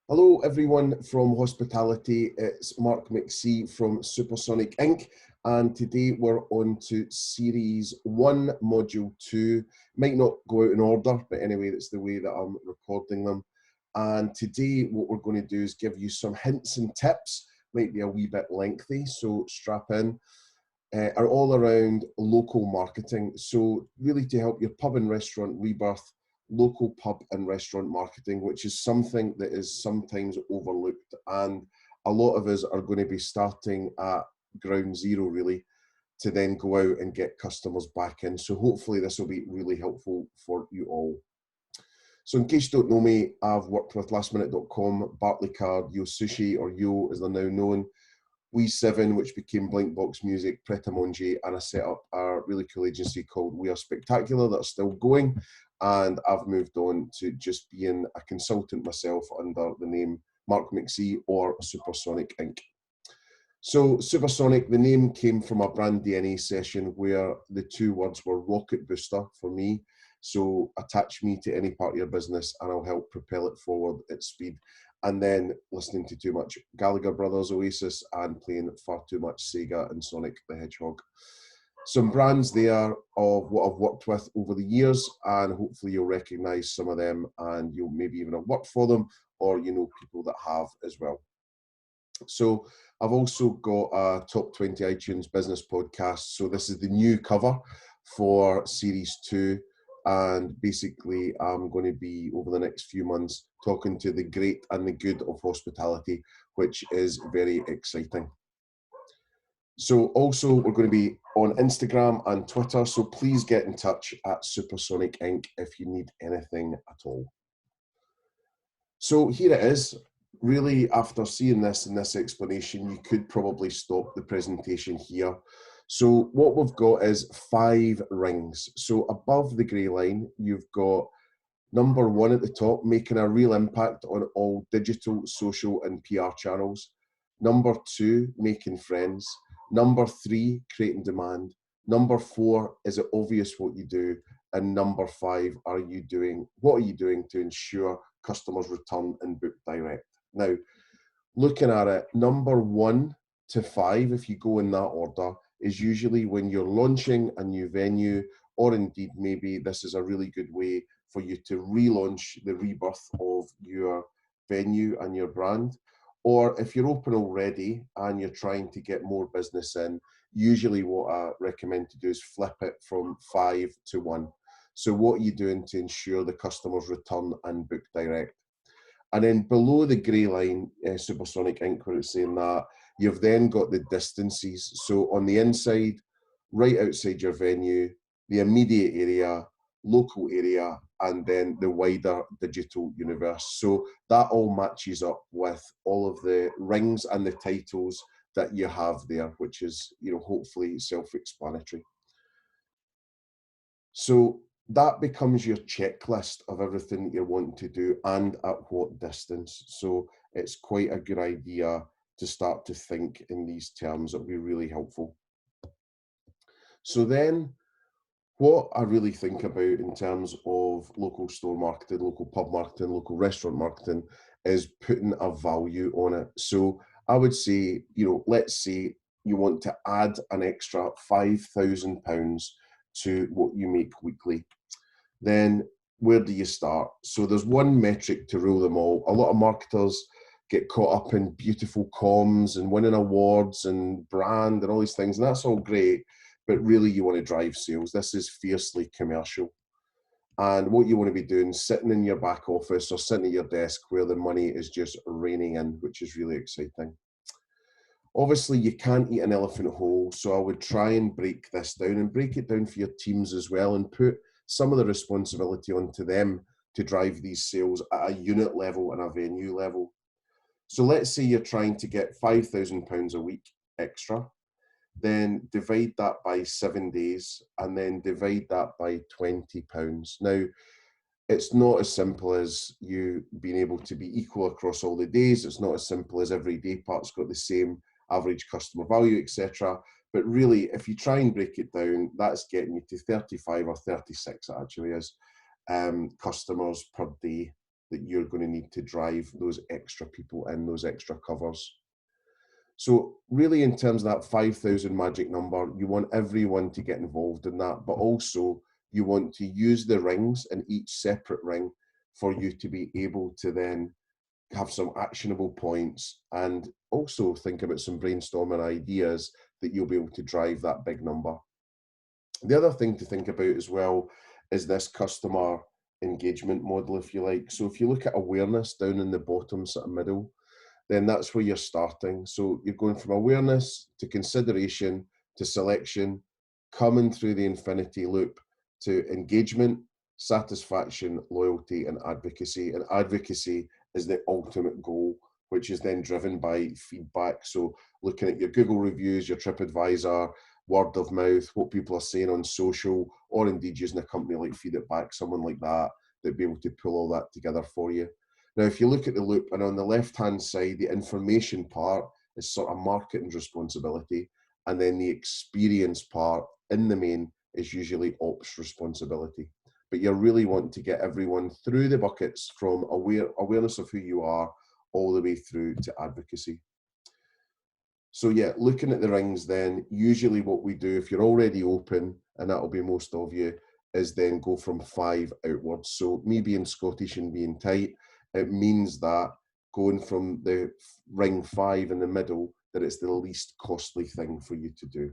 Hello everyone from hospitality, it's Mark McC from Supersonic Inc. And today we're on to Series 1, Module 2. Might not go out in order, but anyway, that's the way that I'm recording them. And today what we're going to do is give you some hints and tips, might be a wee bit lengthy, so strap in, are all around local marketing. So really to help your pub and restaurant rebirth, local pub and restaurant marketing, which is something that is sometimes overlooked, and a lot of us are going to be starting at ground zero really to then go out and get customers back in. So hopefully this will be really helpful for you all. So in case you don't know me, I've worked with lastminute.com, Barclaycard, Yo Sushi, or Yo as they're now known, We7, which became Blank Box Music, Pret a Manger, and I set up a really cool agency called We Are Spectacular that's still going. And I've moved on to just being a consultant myself under the name Mark McC or Supersonic Inc. So Supersonic, the name came from a brand DNA session where the two words were rocket booster for me. So attach me to any part of your business and I'll help propel it forward at speed. And then listening to too much Gallagher Brothers, Oasis, and playing far too much Sega and Sonic the Hedgehog. Some brands there of what I've worked with over the years, and hopefully you'll recognize some of them and you'll maybe even have worked for them, or you know people that have as well. So I've also got a top 20 iTunes business podcast. So this is the new cover for Series 2. And basically, I'm going to be, over the next few months, talking to the great and the good of hospitality, which is very exciting. So also, we're going to be on Instagram and Twitter, so please get in touch at Supersonic Inc. if you need anything at all. So here it is. Really, after seeing this and this explanation, you could probably stop the presentation here. So what we've got is 5 rings. So above the grey line, you've got number 1 at the top, making a real impact on all digital, social, and PR channels. Number 2, making friends. Number 3, creating demand. Number 4, is it obvious what you do? And number 5, what are you doing to ensure customers return and book direct? Now, looking at it, number 1 to 5, if you go in that order, is usually when you're launching a new venue, or indeed maybe this is a really good way for you to relaunch the rebirth of your venue and your brand. Or if you're open already and you're trying to get more business in, usually what I recommend to do is flip it from 5 to 1. So what are you doing to ensure the customers return and book direct? And then below the grey line, Supersonic Inc., where it's saying that, you've then got the distances. So on the inside, right outside your venue, the immediate area, local area, and then the wider digital universe. So that all matches up with all of the rings and the titles that you have there, which is, hopefully self-explanatory. So that becomes your checklist of everything that you're wanting to do and at what distance. So it's quite a good idea to start to think in these terms. It'll be really helpful. So then what I really think about in terms of local store marketing, local pub marketing, local restaurant marketing is putting a value on it. So I would say, let's say you want to add an extra £5,000 to what you make weekly. Then where do you start? So there's one metric to rule them all. A lot of marketers get caught up in beautiful comms and winning awards and brand and all these things, and that's all great, but really you want to drive sales. This is fiercely commercial. And what you want to be doing, sitting in your back office or sitting at your desk where the money is just raining in, which is really exciting. Obviously, you can't eat an elephant whole, so I would try and break this down and break it down for your teams as well and put some of the responsibility onto them to drive these sales at a unit level and a venue level. So let's say you're trying to get £5,000 a week extra, then divide that by 7 days and then divide that by £20. Now, it's not as simple as you being able to be equal across all the days. It's not as simple as every day part's got the same average customer value, etc. But really, if you try and break it down, that's getting you to 35 or 36, it actually is, customers per day that you're going to need to drive those extra people in, those extra covers. So really, in terms of that 5,000 magic number, you want everyone to get involved in that, but also you want to use the rings in each separate ring for you to be able to then have some actionable points and also think about some brainstorming ideas that you'll be able to drive that big number. The other thing to think about as well is this customer engagement model, if you like. So if you look at awareness down in the bottom sort of middle, then that's where you're starting. So you're going from awareness to consideration to selection, coming through the infinity loop to engagement, satisfaction, loyalty, and advocacy. And advocacy is the ultimate goal, which is then driven by feedback. So looking at your Google reviews, your TripAdvisor, word of mouth, what people are saying on social, or indeed using a company like Feed It Back, someone like that, that'd be able to pull all that together for you. Now, if you look at the loop, and on the left-hand side, the information part is sort of marketing's responsibility, and then the experience part in the main is usually ops responsibility. But you're really wanting to get everyone through the buckets from awareness of who you are all the way through to advocacy. So yeah, looking at the rings then, usually what we do, if you're already open, and that'll be most of you, is then go from 5 outwards. So me being Scottish and being tight, it means that going from the ring 5 in the middle, that it's the least costly thing for you to do.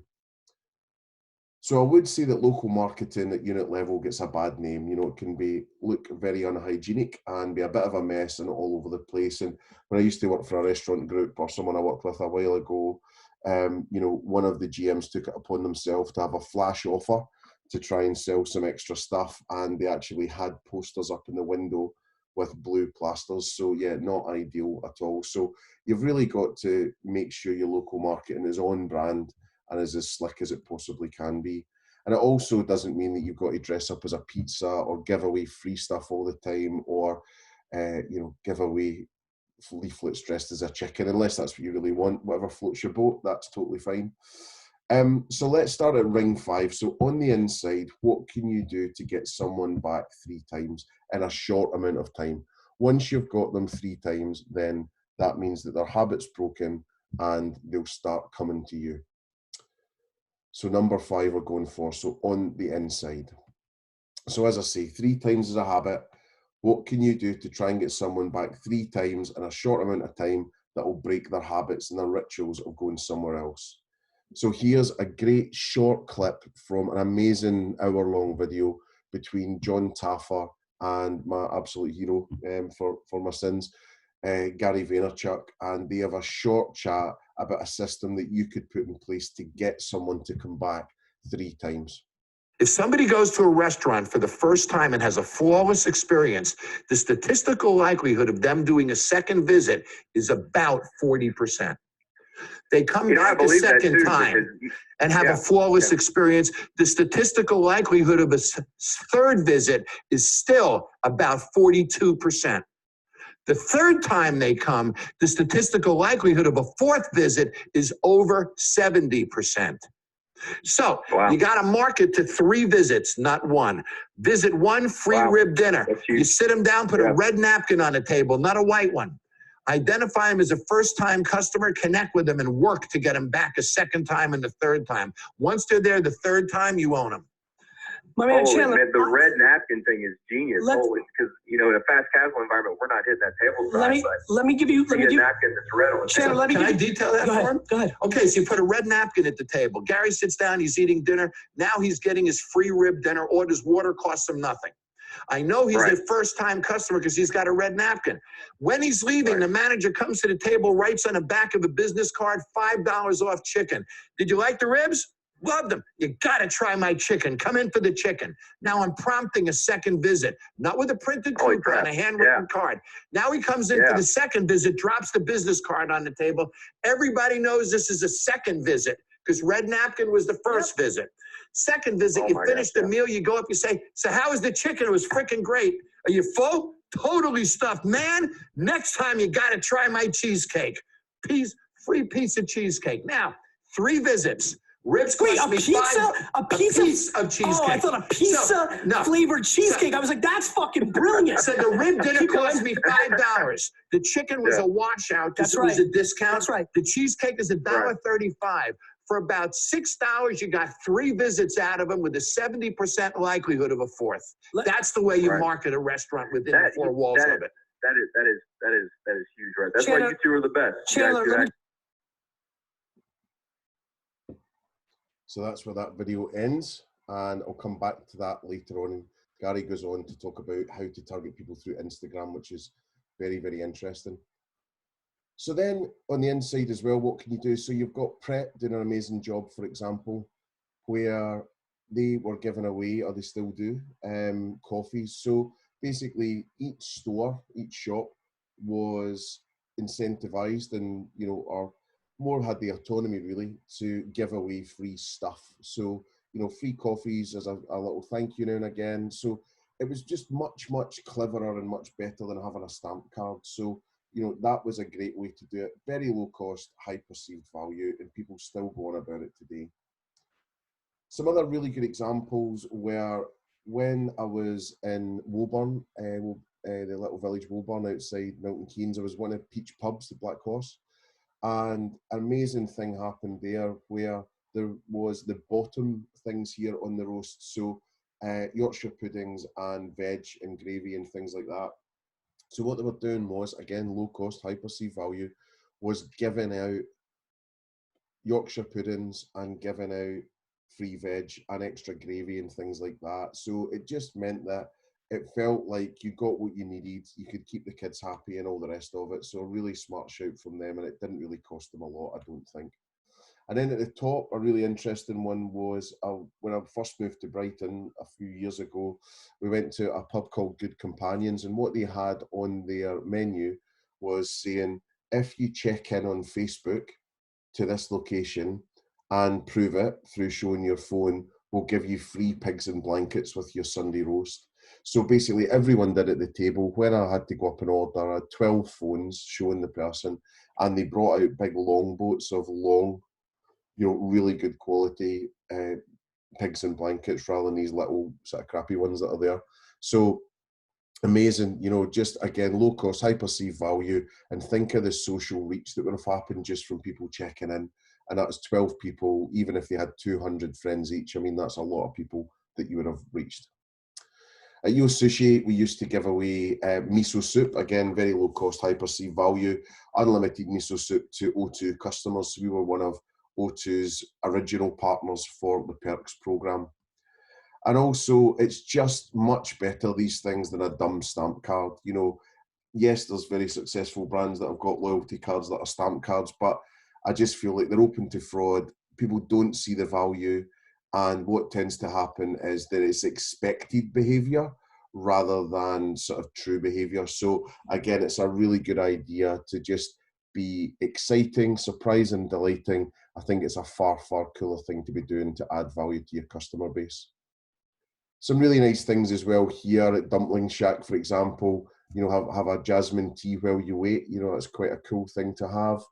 So I would say that local marketing at unit level gets a bad name. You know, it can look very unhygienic and be a bit of a mess and all over the place. And when I used to work for a restaurant group or someone I worked with a while ago, you know, one of the GMs took it upon themselves to have a flash offer to try and sell some extra stuff. And they actually had posters up in the window with blue plasters. So yeah, not ideal at all. So you've really got to make sure your local marketing is on brand and is as slick as it possibly can be. And it also doesn't mean that you've got to dress up as a pizza or give away free stuff all the time, or you know, give away leaflets dressed as a chicken, unless that's what you really want. Whatever floats your boat, that's totally fine. So let's start at ring 5. So on the inside, what can you do to get someone back 3 times in a short amount of time? Once you've got them 3 times, then that means that their habit's broken and they'll start coming to you. So number 5 we're going for, so on the inside. So as I say, 3 times is a habit. What can you do to try and get someone back 3 times in a short amount of time that will break their habits and their rituals of going somewhere else? So here's a great short clip from an amazing hour-long video between John Taffer and my absolute hero for my sins, Gary Vaynerchuk, and they have a short chat about a system that you could put in place to get someone to come back 3 times. If somebody goes to a restaurant for the first time and has a flawless experience, the statistical likelihood of them doing a second visit is about 40%. They come back a second time and have a flawless experience. The statistical likelihood of a third visit is still about 42%. The third time they come, the statistical likelihood of a fourth visit is over 70%. So you got to market to 3 visits, not 1. Visit 1, free rib dinner. You sit them down, put a red napkin on the table, not a white one. Identify them as a first-time customer, connect with them, and work to get them back a second time and the third time. Once they're there the third time, you own them. Man, the red napkin thing is genius. Because you know, in a fast casual environment, we're not hitting that table. Let me give you a napkin that's red on. Chandler, can I detail that for him? Go ahead. Okay, so you put a red napkin at the table. Gary sits down, he's eating dinner. Now he's getting his free rib dinner. Orders water, costs him nothing. I know he's a first-time customer because he's got a red napkin. When he's leaving, the manager comes to the table, writes on the back of a business card, $5 off chicken. Did you like the ribs? Loved them. You got to try my chicken. Come in for the chicken. Now I'm prompting a second visit, not with a printed coupon, a handwritten card. Now he comes in for the second visit, drops the business card on the table. Everybody knows this is a second visit because red napkin was the first visit. Second visit, you finish the meal, you go up, you say, so how was the chicken? It was freaking great. Are you full? Totally stuffed. Man, next time you got to try my cheesecake. Free piece of cheesecake. Now, 3 visits. Ribs Wait, cost a me pizza? A piece of cheesecake. Oh, I thought a pizza flavored cheesecake. I was like, that's fucking brilliant. So the rib dinner cost me $5. The chicken was a washout because it was a discount. That's right. The cheesecake is $1.35. For about $6, you got 3 visits out of them with a 70% likelihood of a fourth. That's the way you market a restaurant within the 4 walls of it. That is huge, right? That's Chandler, why you two are the best. Chandler, So that's where that video ends, and I'll come back to that later on. Gary goes on to talk about how to target people through Instagram, which is very, very interesting. So then on the inside as well, what can you do? So you've got Pret doing an amazing job, for example, where they were giving away, or they still do, coffees. So basically each store, each shop was incentivized and, you know, or more had the autonomy really to give away free stuff. So, you know, free coffees as a little thank you now and again. So it was just much, much cleverer and much better than having a stamp card. So, you know, that was a great way to do it. Very low cost, high perceived value, and people still go on about it today. Some other really good examples were when I was in Woburn, the little village Woburn outside Milton Keynes. I was one of Peach Pubs, the Black Horse, and an amazing thing happened there where there was the bottom things here on the roast. So Yorkshire puddings and veg and gravy and things like that. So what they were doing was, again, low cost, high perceived value, was giving out Yorkshire puddings and giving out free veg and extra gravy and things like that. So it just meant that it felt like you got what you needed, you could keep the kids happy and all the rest of it. So a really smart shout from them, and it didn't really cost them a lot, I don't think. And then at the top, a really interesting one was when I first moved to Brighton a few years ago, we went to a pub called Good Companions, and what they had on their menu was saying, if you check in on Facebook to this location and prove it through showing your phone, we'll give you free pigs and blankets with your Sunday roast. So basically everyone did at the table. When I had to go up and order, I had 12 phones showing the person, and they brought out big long boats of long, you know, really good quality pigs and blankets rather than these little sort of crappy ones that are there. So amazing, you know, just again, low cost, high perceived value, and think of the social reach that would have happened just from people checking in. And that was 12 people, even if they had 200 friends each. I mean, that's a lot of people that you would have reached. At Yo Sushi, we used to give away miso soup, again, very low cost, high perceived value, unlimited miso soup to O2 customers. So we were one of O2's original partners for the Perks program. And also, it's just much better, these things, than a dumb stamp card. You know, yes, there's very successful brands that have got loyalty cards that are stamp cards, but I just feel like they're open to fraud. People don't see the value. And what tends to happen is that it's expected behavior rather than sort of true behavior. So again, it's a really good idea to just be exciting, surprising, delighting. I think it's a far, far cooler thing to be doing to add value to your customer base. Some really nice things as well here at Dumpling Shack, for example, you know, have a jasmine tea while you wait. You know, that's quite a cool thing to have.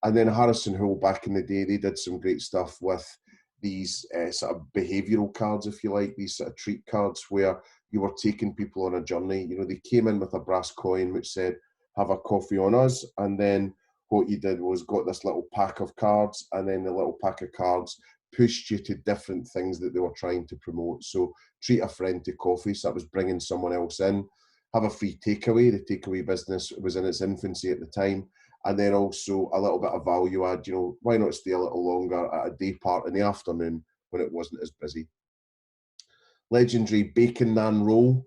And then Harrison Hull, back in the day, they did some great stuff with these sort of behavioural cards, if you like, these sort of treat cards where you were taking people on a journey. You know, they came in with a brass coin which said, have a coffee on us. And then what you did was got this little pack of cards, and then the little pack of cards pushed you to different things that they were trying to promote. So treat a friend to coffee, so that was bringing someone else in. Have a free takeaway. The takeaway business was in its infancy at the time. And then also a little bit of value add, you know, why not stay a little longer at a day part in the afternoon when it wasn't as busy. Legendary bacon naan roll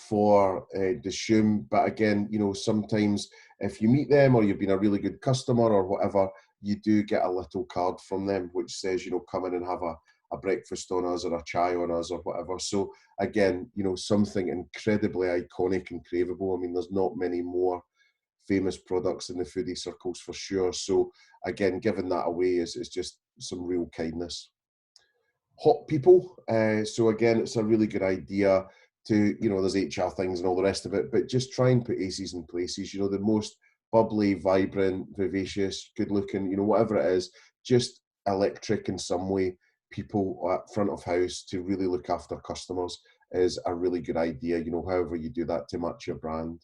for Dishoom. But again, you know, sometimes if you meet them or you've been a really good customer or whatever, you do get a little card from them which says, you know, come in and have a breakfast on us or a chai on us or whatever. So again, you know, something incredibly iconic and craveable. I mean, there's not many more famous products in the foodie circles for sure. So again, giving that away is just some real kindness. Hot people. So again, it's a really good idea to, you know, there's HR things and all the rest of it, but just try and put aces in places. You know, the most bubbly, vibrant, vivacious, good looking, you know, whatever it is, just electric in some way people at front of house to really look after customers is a really good idea, you know, however you do that to match your brand.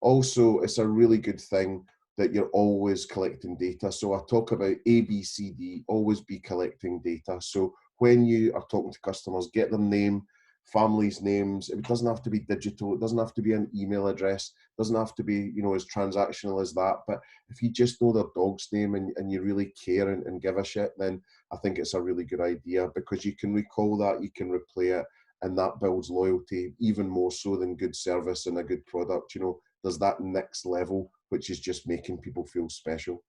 Also, it's a really good thing that you're always collecting data. So I talk about ABCD, always be collecting data. So when you are talking to customers, get their name, families' names. It doesn't have to be digital. It doesn't have to be an email address. It doesn't have to be, you know, as transactional as that. But if you just know their dog's name and you really care and give a shit, then I think it's a really good idea, because you can recall that, you can replay it, and that builds loyalty even more so than good service and a good product. You know, there's that next level, which is just making people feel special.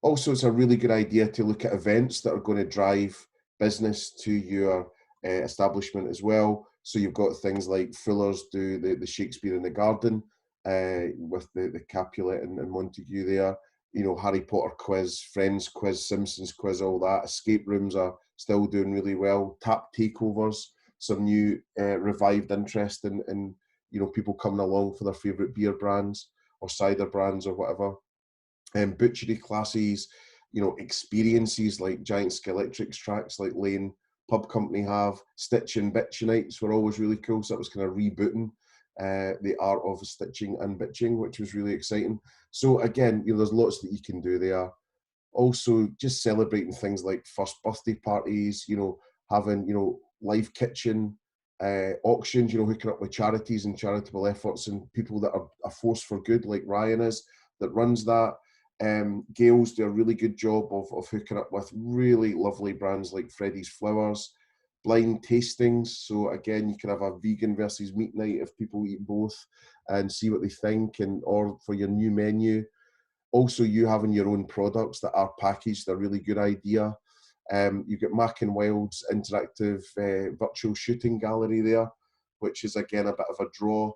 Also, it's a really good idea to look at events that are going to drive business to your establishment as well. So you've got things like Fuller's do the Shakespeare in the Garden with the Capulet and Montague there. You know, Harry Potter quiz, Friends quiz, Simpsons quiz, all that. Escape rooms are still doing really well. Tap takeovers, some new revived interest in you know, people coming along for their favourite beer brands or cider brands or whatever. Butchery classes, you know, experiences like giant Skeletrix tracks like Lane Pub Company have. Stitch and Bitch nights were always really cool. So that was kind of rebooting the art of stitching and bitching, which was really exciting. So again, you know, there's lots that you can do there. Also, just celebrating things like first birthday parties, you know, having, you know, live kitchen auctions, you know, hooking up with charities and charitable efforts and people that are a force for good, like Ryan is, that runs that. Gales do a really good job of hooking up with really lovely brands like Freddy's Flowers. Blind tastings, so again, you can have a vegan versus meat night if people eat both and see what they think, and or for your new menu. Also, you having your own products that are packaged, a really good idea. You've got Mac and Wild's interactive virtual shooting gallery there, which is again a bit of a draw.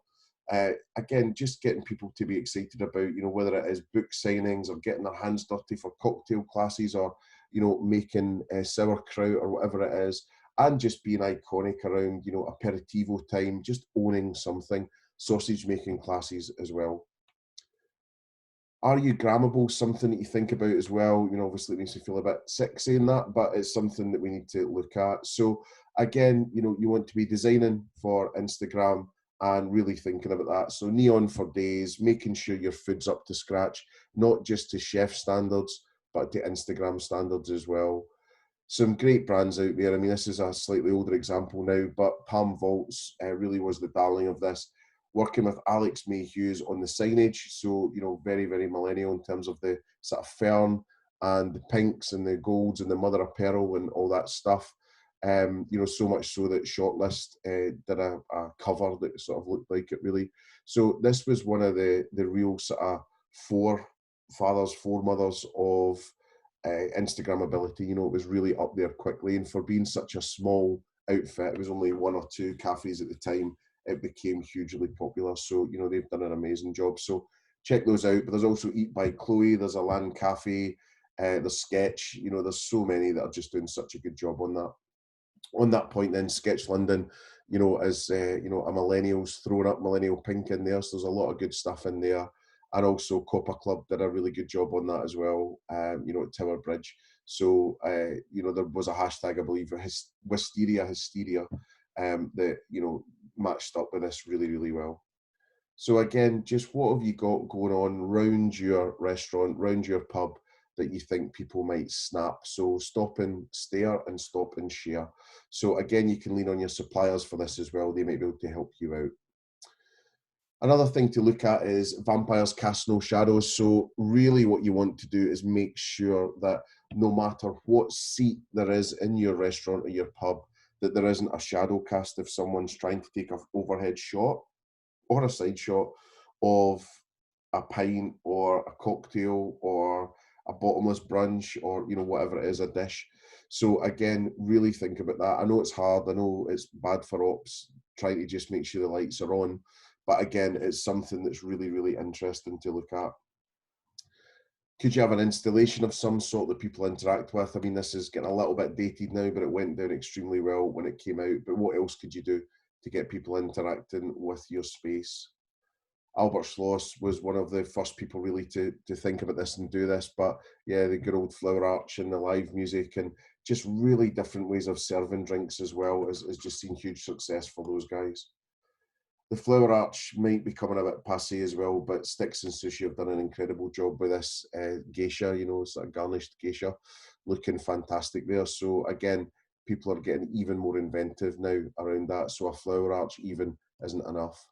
Again, just getting people to be excited about, you know, whether it is book signings or getting their hands dirty for cocktail classes or, you know, making sauerkraut or whatever it is, and just being iconic around, you know, aperitivo time, just owning something. Sausage making classes as well. Are you grammable? Something that you think about as well. You know, obviously it makes you feel a bit sick saying that, but it's something that we need to look at. So again, you know, you want to be designing for Instagram and really thinking about that. So neon for days, making sure your food's up to scratch, not just to chef standards, but to Instagram standards as well. Some great brands out there. I mean, this is a slightly older example now, but Palm Vaults really was the darling of this. Working with Alex May Hughes on the signage, so, you know, very, very millennial in terms of the sort of fern and the pinks and the golds and the mother apparel and all that stuff. You know, so much so that Shortlist did a cover that sort of looked like it really. So this was one of the real sort of foremothers of Instagram ability. You know, it was really up there quickly, and for being such a small outfit, it was only 1 or 2 cafes at the time, it became hugely popular. So, you know, they've done an amazing job. So check those out. But there's also Eat by Chloe, there's Alan Cafe, there's Sketch, you know, there's so many that are just doing such a good job on that. On that point then, Sketch London, you know, as you know, a millennials throwing up millennial pink in there, so there's a lot of good stuff in there. And also Copa Club did a really good job on that as well, you know, at Tower Bridge. So, you know, there was a hashtag, I believe, Hysteria, that, you know, matched up with this really, really well. So again, just what have you got going on round your restaurant, round your pub, that you think people might snap? So stop and stare and stop and share. So again, you can lean on your suppliers for this as well. They might be able to help you out. Another thing to look at is vampires cast no shadows. So really what you want to do is make sure that no matter what seat there is in your restaurant or your pub, that there isn't a shadow cast if someone's trying to take an overhead shot or a side shot of a pint or a cocktail or a bottomless brunch or, you know, whatever it is, a dish. So again, really think about that. I know it's hard. I know it's bad for ops, trying to just make sure the lights are on. But again, it's something that's really, really interesting to look at. Could you have an installation of some sort that people interact with? I mean, this is getting a little bit dated now, but it went down extremely well when it came out. But what else could you do to get people interacting with your space? Albert Schloss was one of the first people really to think about this and do this. But yeah, the good old flower arch and the live music and just really different ways of serving drinks as well has just seen huge success for those guys. The flower arch might be coming a bit passé as well, but Sticks and Sushi have done an incredible job with this geisha, you know, sort of garnished geisha, looking fantastic there. So again, people are getting even more inventive now around that. So a flower arch even isn't enough.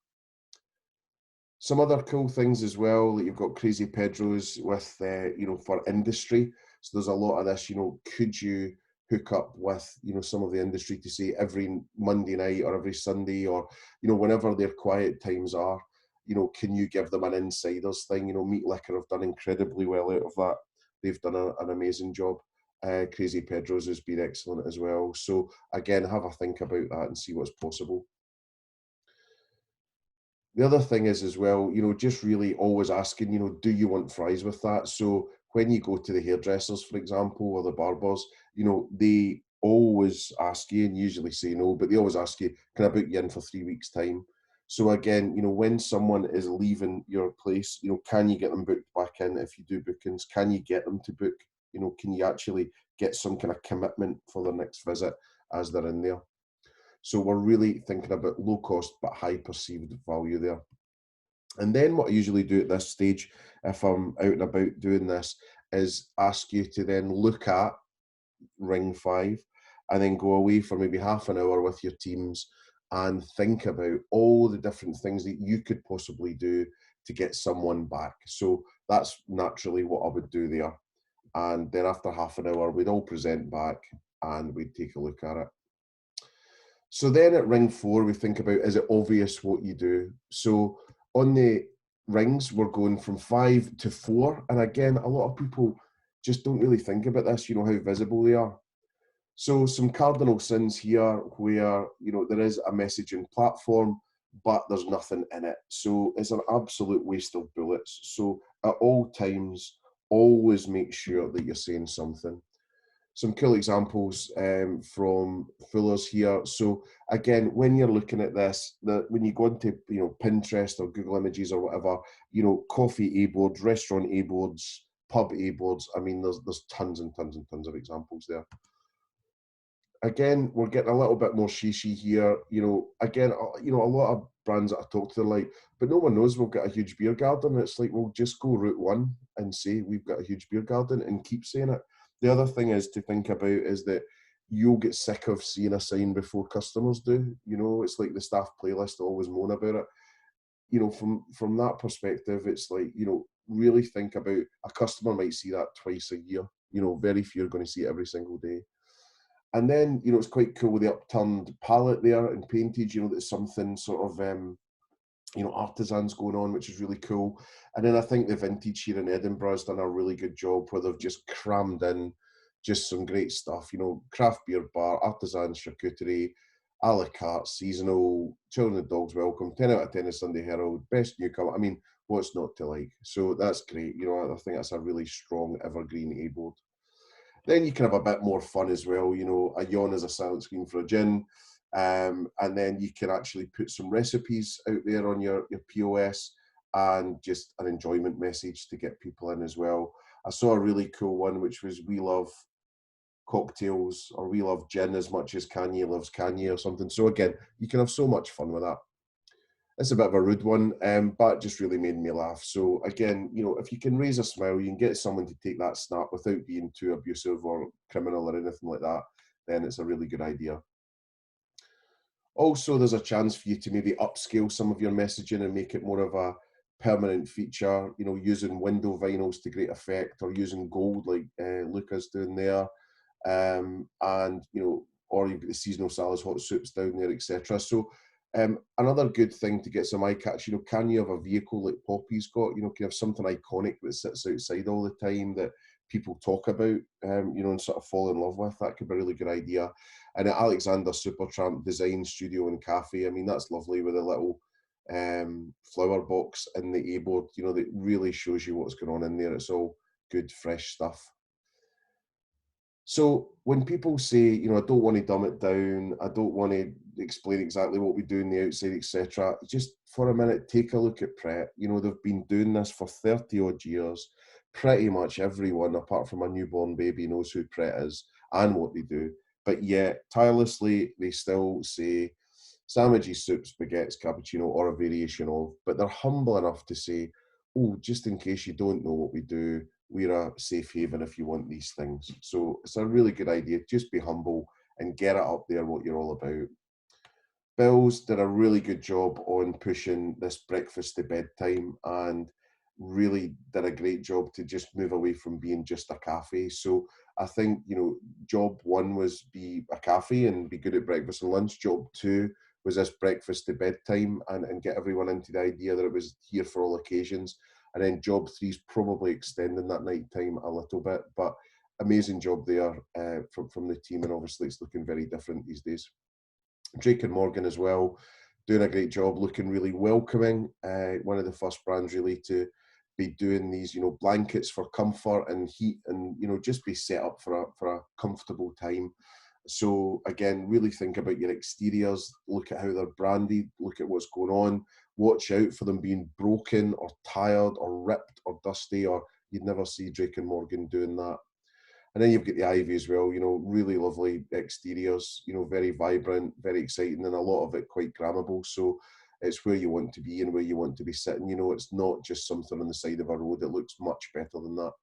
Some other cool things as well, that you've got Crazy Pedro's with, you know, for industry. So there's a lot of this, you know, could you hook up with, you know, some of the industry to say every Monday night or every Sunday or, you know, whenever their quiet times are, you know, can you give them an insiders thing? You know, Meat Liquor have done incredibly well out of that. They've done an amazing job. Crazy Pedro's has been excellent as well. So again, have a think about that and see what's possible. The other thing is as well, you know, just really always asking, you know, do you want fries with that? So when you go to the hairdressers, for example, or the barbers, you know, they always ask you and usually say no, but they always ask you, can I book you in for 3 weeks' time? So again, you know, when someone is leaving your place, you know, can you get them booked back in if you do bookings? Can you get them to book? You know, can you actually get some kind of commitment for their next visit as they're in there? So we're really thinking about low cost but high perceived value there. And then what I usually do at this stage, if I'm out and about doing this, is ask you to then look at Ring 5 and then go away for maybe half an hour with your teams and think about all the different things that you could possibly do to get someone back. So that's naturally what I would do there. And then after half an hour, we'd all present back and we'd take a look at it. So then at Ring 4, we think about, is it obvious what you do? So on the rings, we're going from 5 to 4. And again, a lot of people just don't really think about this, you know, how visible they are. So some cardinal sins here where, you know, there is a messaging platform, but there's nothing in it. So it's an absolute waste of bullets. So at all times, always make sure that you're saying something. Some cool examples from Fuller's here. So again, when you're looking at this, when you go into, you know, Pinterest or Google Images or whatever, you know, coffee A boards, restaurant A boards, pub A boards. I mean, there's tons and tons and tons of examples there. Again, we're getting a little bit more shishy here. You know, again, you know, a lot of brands that I talk to are like, but no one knows we've got a huge beer garden. It's like, well, just go route one and say we've got a huge beer garden and keep saying it. The other thing is to think about is that you'll get sick of seeing a sign before customers do. You know, it's like the staff playlist always moan about it. You know, from that perspective, it's like, you know, really think about a customer might see that twice a year. You know, very few are going to see it every single day. And then, you know, it's quite cool with the upturned palette there and painted, you know, there's something sort of, you know, artisans going on, which is really cool. And then I think the vintage here in Edinburgh has done a really good job where they've just crammed in just some great stuff, you know, craft beer bar, artisan charcuterie, a la carte, seasonal, children and dogs welcome, 10 out of 10 is Sunday Herald, best newcomer. I mean, what's not to like? So that's great. You know, I think that's a really strong evergreen A-board. Then you can have a bit more fun as well. You know, a yawn is a silent screen for a gin. And then you can actually put some recipes out there on your POS and just an enjoyment message to get people in as well. I saw a really cool one, which was we love cocktails or we love gin as much as Kanye loves Kanye or something. So again, you can have so much fun with that. It's a bit of a rude one, but just really made me laugh. So again, you know, if you can raise a smile, you can get someone to take that snap without being too abusive or criminal or anything like that, then it's a really good idea. Also, there's a chance for you to maybe upscale some of your messaging and make it more of a permanent feature, you know, using window vinyls to great effect or using gold like Luca's doing there. And, you know, or you've got the seasonal salads, hot soups down there, etc. So another good thing to get some eye catch, you know, can you have a vehicle like Poppy's got, you know, can you have something iconic that sits outside all the time that people talk about, you know, and sort of fall in love with? That could be a really good idea. And at Alexander Supertramp Design Studio and Cafe, I mean, that's lovely with a little flower box in the A-board, you know, that really shows you what's going on in there. It's all good, fresh stuff. So when people say, you know, I don't want to dumb it down, I don't want to explain exactly what we do on the outside, etc., just for a minute, take a look at Pret. You know, they've been doing this for 30 odd years. Pretty much everyone, apart from a newborn baby, knows who Pret is and what they do. But yet, tirelessly, they still say sandwiches, soups, baguettes, cappuccino, or a variation of, but they're humble enough to say, oh, just in case you don't know what we do, we're a safe haven if you want these things. So it's a really good idea. Just be humble and get it up there what you're all about. Bill's did a really good job on pushing this breakfast to bedtime and really did a great job to just move away from being just a cafe. So I think, you know, job one was be a cafe and be good at breakfast and lunch. Job two was this breakfast to bedtime and get everyone into the idea that it was here for all occasions. And then job three is probably extending that night time a little bit, but amazing job there from the team. And obviously it's looking very different these days. Drake and Morgan as well, doing a great job, looking really welcoming. One of the first brands really to be doing these, you know, blankets for comfort and heat, and you know, just be set up for a comfortable time. So again, really think about your exteriors, look at how they're branded, look at what's going on, watch out for them being broken or tired or ripped or dusty, or you'd never see Drake and Morgan doing that. And then you've got the Ivy as well, you know, really lovely exteriors, you know, very vibrant, very exciting, and a lot of it quite grammable. So it's where you want to be and where you want to be sitting. You know, it's not just something on the side of a road. It looks much better than that.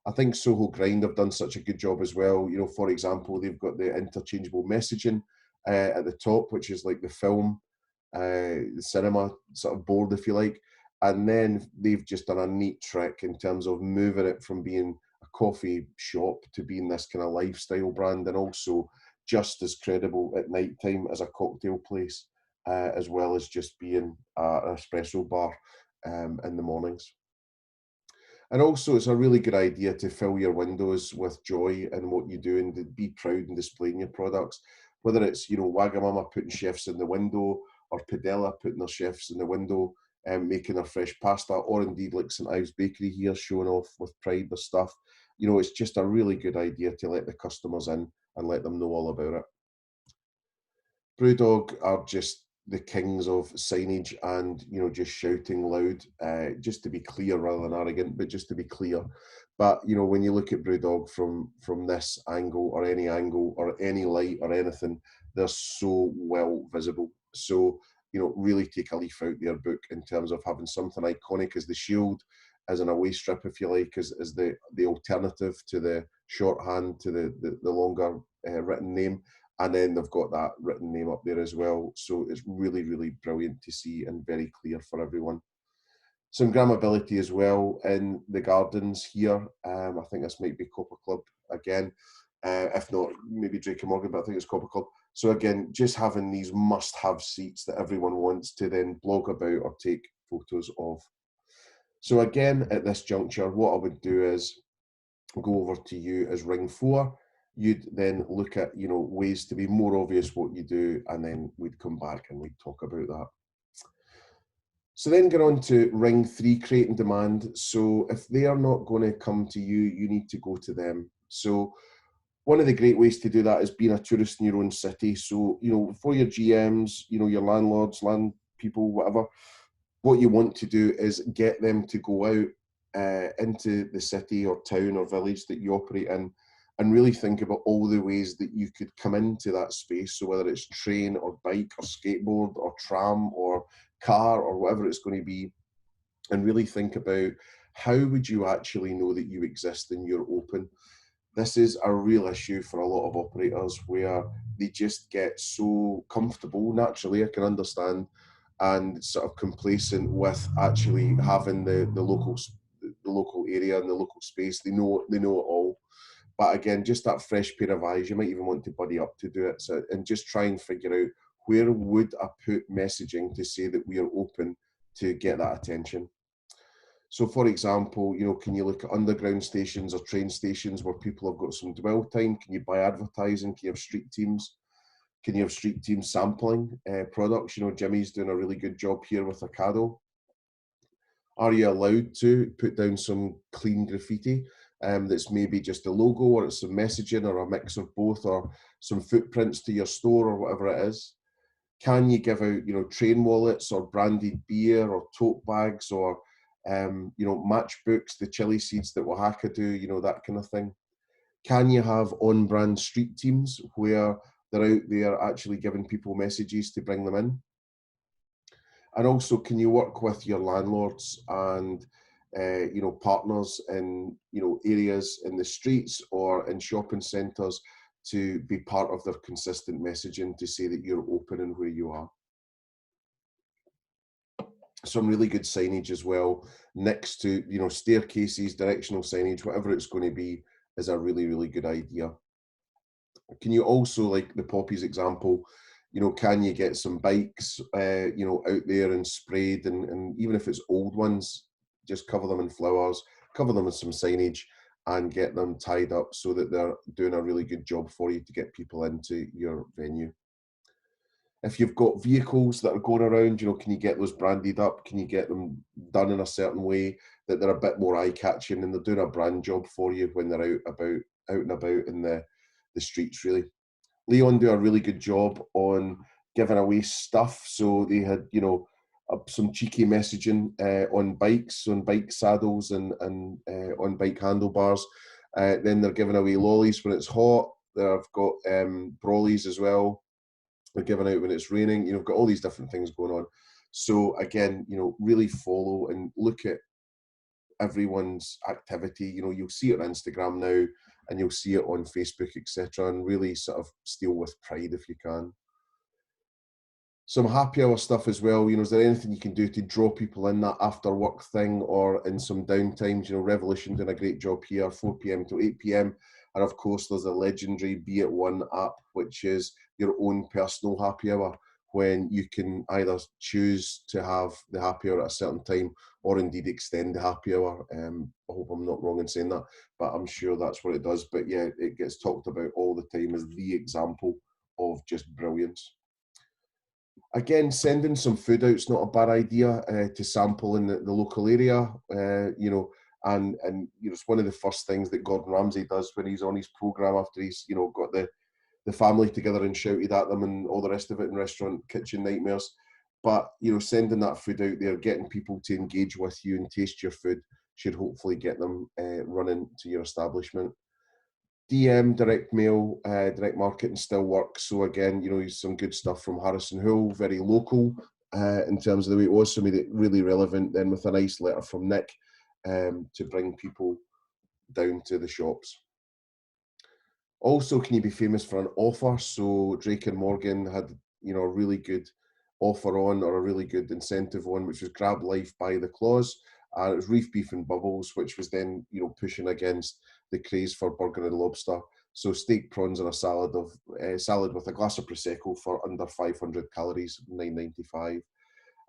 I think Soho Grind have done such a good job as well. You know, for example, they've got the interchangeable messaging at the top, which is like the film, the cinema sort of board, if you like. And then they've just done a neat trick in terms of moving it from being a coffee shop to being this kind of lifestyle brand, and also just as credible at night time as a cocktail place, as well as just being an espresso bar in the mornings. And also, it's a really good idea to fill your windows with joy in what you do and to be proud in displaying your products. Whether it's, you know, Wagamama putting chefs in the window, or Padella putting their chefs in the window, making their fresh pasta, or indeed like St Ives Bakery here showing off with pride their stuff. You know, it's just a really good idea to let the customers in and let them know all about it. Brewdog are just the kings of signage and, you know, just shouting loud, just to be clear rather than arrogant, but just to be clear. But, you know, when you look at Brewdog from this angle or any light or anything, they're so well visible. So, you know, really take a leaf out their book in terms of having something iconic as the shield, as an away strip, if you like, as the alternative to the shorthand, to the longer written name. And then they've got that written name up there as well. So it's really, really brilliant to see and very clear for everyone. Some grammability as well in the gardens here. I think this might be Copper Club again. If not, maybe Drake and Morgan, but I think it's Copper Club. So again, just having these must-have seats that everyone wants to then blog about or take photos of. So again, at this juncture, what I would do is go over to you as ring 4. You'd then look at, you know, ways to be more obvious what you do, and then we'd come back and we'd talk about that. So then get on to ring 3, creating demand. So if they are not going to come to you, you need to go to them. So one of the great ways to do that is being a tourist in your own city. So, you know, for your GMs, you know, your landlords, land people, whatever, what you want to do is get them to go out into the city or town or village that you operate in, and really think about all the ways that you could come into that space. So whether it's train or bike or skateboard or tram or car or whatever it's going to be, and really think about how would you actually know that you exist and you're open. This is a real issue for a lot of operators where they just get so comfortable, naturally, I can understand, and sort of complacent with actually having the local area and the local space. They know it all. But again, just that fresh pair of eyes, you might even want to buddy up to do it. So, and just try and figure out, where would I put messaging to say that we are open to get that attention? So for example, you know, can you look at underground stations or train stations where people have got some dwell time? Can you buy advertising? Can you have street teams? Can you have street teams sampling products? You know, Jimmy's doing a really good job here with Ocado. Are you allowed to put down some clean graffiti? that's maybe just a logo, or it's some messaging, or a mix of both, or some footprints to your store, or whatever it is? Can you give out, train wallets, or branded beer, or tote bags, or matchbooks, the chili seeds that Oaxaca do, that kind of thing? Can you have on-brand street teams where they're out there actually giving people messages to bring them in? And also, can you work with your landlords and partners in areas in the streets or in shopping centres to be part of their consistent messaging to say that you're open and where you are? Some really good signage as well next to staircases, directional signage, whatever it's going to be, is a really, really good idea. Can you also, like the poppies example, can you get some bikes out there and sprayed, and even if it's old ones, just cover them in flowers, cover them with some signage, and get them tied up so that they're doing a really good job for you to get people into your venue. If you've got vehicles that are going around, can you get those branded up? Can you get them done in a certain way that they're a bit more eye-catching and they're doing a brand job for you when they're out and about in the streets, really? Leon do a really good job on giving away stuff. So they had, some cheeky messaging on bikes, on bike saddles, and on bike handlebars. Then they're giving away lollies when it's hot. They've got brollies as well. They're giving out when it's raining. You've got all these different things going on. So again, really follow and look at everyone's activity. You'll see it on Instagram now, and you'll see it on Facebook, etc., and really sort of steal with pride if you can. Some happy hour stuff as well. Is there anything you can do to draw people in, that after work thing or in some downtimes? Revolution doing a great job here, 4 p.m. to 8 p.m. And of course, there's a legendary Be It One app, which is your own personal happy hour, when you can either choose to have the happy hour at a certain time or indeed extend the happy hour. I hope I'm not wrong in saying that, but I'm sure that's what it does. But yeah, it gets talked about all the time as the example of just brilliance. Again, sending some food out is not a bad idea to sample in the local area, and it's one of the first things that Gordon Ramsay does when he's on his programme after he's got the family together and shouted at them and all the rest of it in restaurant kitchen nightmares. But sending that food out there, getting people to engage with you and taste your food, should hopefully get them running to your establishment. DM, direct mail, direct marketing still works. So again, some good stuff from Harrison Hull, very local in terms of the way it was. So made it really relevant then with a nice letter from Nick to bring people down to the shops. Also, can you be famous for an offer? So Drake and Morgan had, a really good offer on, or a really good incentive on, which was Grab Life by the Claws. And it was Reef Beef and Bubbles, which was then, pushing against the craze for burger and lobster. So steak, prawns, and a salad with a glass of Prosecco for under 500 calories, $9.95.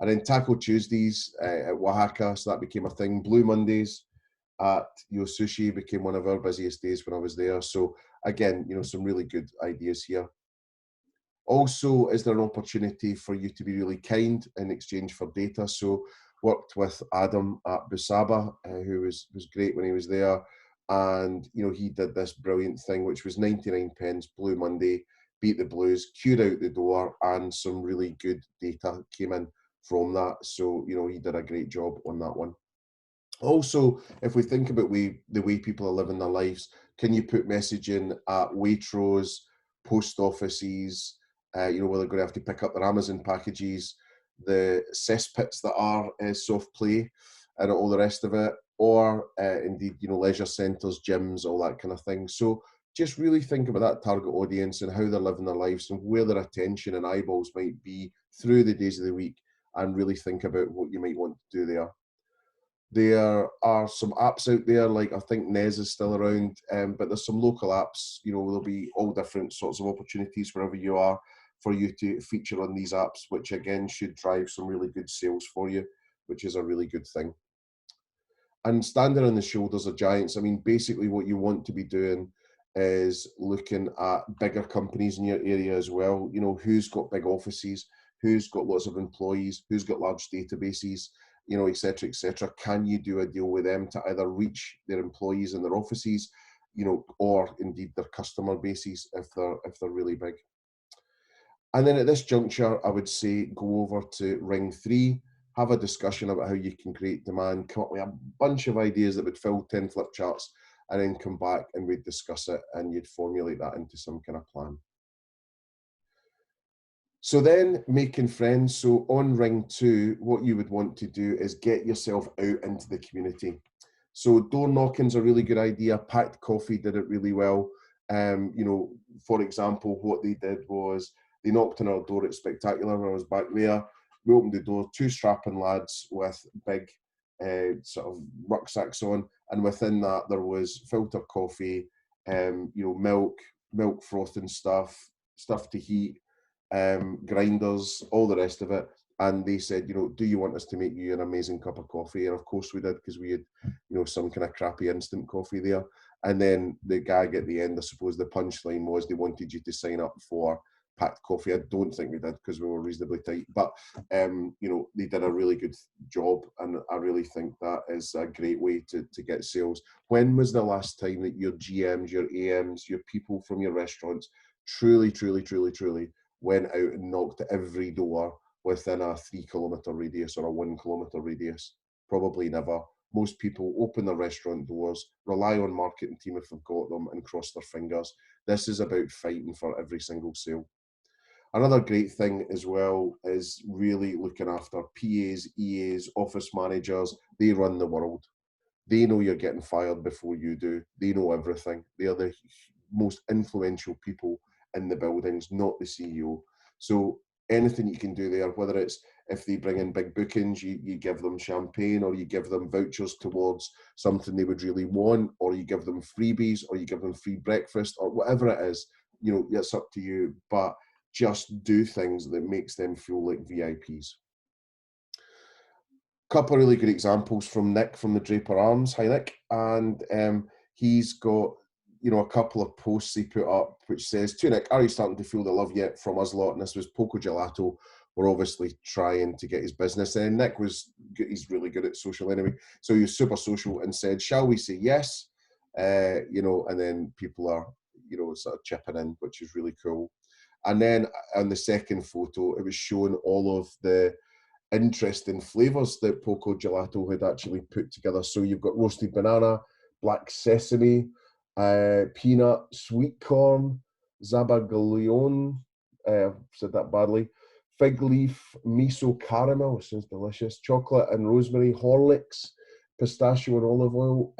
And then Taco Tuesdays at Oaxaca, so that became a thing. Blue Mondays at Yo Sushi became one of our busiest days when I was there. So again, some really good ideas here. Also, is there an opportunity for you to be really kind in exchange for data? So worked with Adam at Busaba, who was great when he was there. And, he did this brilliant thing, which was 99 pence, Blue Monday, beat the Blues, queued out the door, and some really good data came in from that. So, he did a great job on that one. Also, if we think about the way people are living their lives, can you put messaging at Waitrose, post offices, where they're going to have to pick up their Amazon packages, the cesspits that are soft play, and all the rest of it, or indeed, leisure centres, gyms, all that kind of thing. So just really think about that target audience and how they're living their lives and where their attention and eyeballs might be through the days of the week, and really think about what you might want to do there. There are some apps out there, like I think Nez is still around, but there's some local apps, there'll be all different sorts of opportunities wherever you are for you to feature on these apps, which again should drive some really good sales for you, which is a really good thing. And standing on the shoulders of giants, I mean, basically what you want to be doing is looking at bigger companies in your area as well. Who's got big offices, who's got lots of employees, who's got large databases, you know, etc., etc. Can you do a deal with them to either reach their employees in their offices, you know, or indeed their customer bases if they're really big? And then at this juncture, I would say go over to ring 3, have a discussion about how you can create demand, come up with a bunch of ideas that would fill 10 flip charts, and then come back and we'd discuss it and you'd formulate that into some kind of plan. So then making friends. So on ring 2, what you would want to do is get yourself out into the community. So door knocking's a really good idea. Packed Coffee did it really well. You know, for example, what they did was they knocked on our door at Spectacular when I was back there. We opened the door, 2 strapping lads with big sort of rucksacks on, and within that there was filter coffee, you know, milk frothing stuff to heat, grinders, all the rest of it. And they said, you know, do you want us to make you an amazing cup of coffee? And of course we did, because we had, you know, some kind of crappy instant coffee there. And then the gag at the end, I suppose the punchline was they wanted you to sign up for Packed Coffee. I don't think we did, because we were reasonably tight, but you know, they did a really good job, and I really think that is a great way to get sales. When was the last time that your GMs, your AMs, your people from your restaurants truly went out and knocked at every door within a 3-kilometre radius or a 1-kilometre radius? Probably never. Most people open their restaurant doors, rely on marketing team if they've got them, and cross their fingers. This is about fighting for every single sale. Another great thing as well is really looking after PAs, EAs, office managers. They run the world. They know you're getting fired before you do. They know everything. They are the most influential people in the buildings, not the CEO. So anything you can do there, whether it's if they bring in big bookings, you give them champagne, or you give them vouchers towards something they would really want, or you give them freebies, or you give them free breakfast, or whatever it is, you know, it's up to you. But just do things that makes them feel like VIPs. Couple of really good examples from Nick from the Draper Arms. Hi, Nick. And he's got, you know, a couple of posts he put up which says, to Nick, are you starting to feel the love yet from us lot? And this was Poco Gelato. We're obviously trying to get his business. And Nick he's really good at social anyway. So he was super social and said, shall we say yes? You know, and then people are, you know, sort of chipping in, which is really cool. And then on the second photo, it was showing all of the interesting flavours that Poco Gelato had actually put together. So you've got roasted banana, black sesame, peanut, sweet corn, zabagalion, said that badly, fig leaf, miso caramel, sounds delicious, chocolate and rosemary, Horlicks, pistachio and olive oil,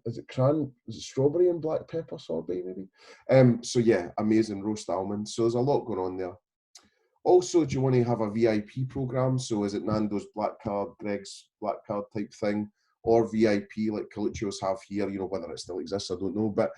is it strawberry and black pepper sorbet maybe? So yeah, amazing, roast almonds. So there's a lot going on there. Also, do you want to have a VIP program? So is it Nando's Black Card, Greg's Black Card type thing, or VIP like Coluccio's have here? You know, whether it still exists, I don't know. But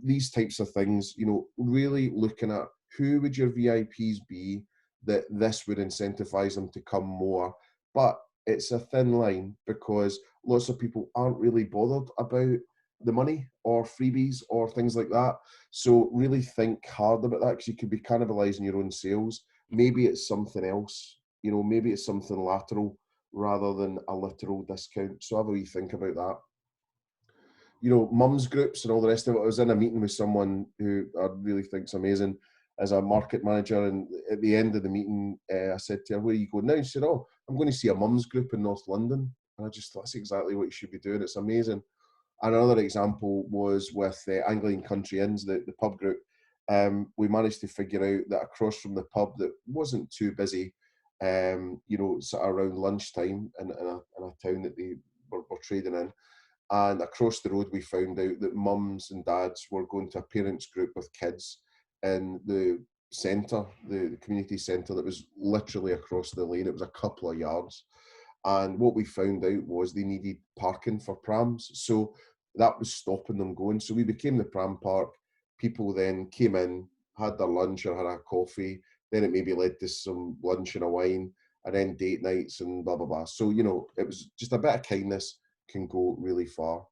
these types of things, you know, really looking at who would your VIPs be that this would incentivize them to come more. But it's a thin line, because lots of people aren't really bothered about the money or freebies or things like that. So really think hard about that, because you could be cannibalizing your own sales. Maybe it's something else, you know, maybe it's something lateral rather than a literal discount. So have a wee think about that. You know, mums groups and all the rest of it. I was in a meeting with someone who I really think's amazing as a market manager, and at the end of the meeting, I said to her, where are you going now? She said, oh, I'm going to see a mums group in North London. And I just thought, that's exactly what you should be doing. It's amazing. And another example was with Anglian Country Inns, the pub group. We managed to figure out that across from the pub that wasn't too busy, you know, sort of around lunchtime in a town that they were trading in. And across the road, we found out that mums and dads were going to a parents group with kids in the centre, the community centre that was literally across the lane. It was a couple of yards. And what we found out was they needed parking for prams. So that was stopping them going. So we became the pram park. People then came in, had their lunch or had a coffee. Then it maybe led to some lunch and a wine, and then date nights and blah, blah, blah. So, you know, it was just a bit of kindness can go really far.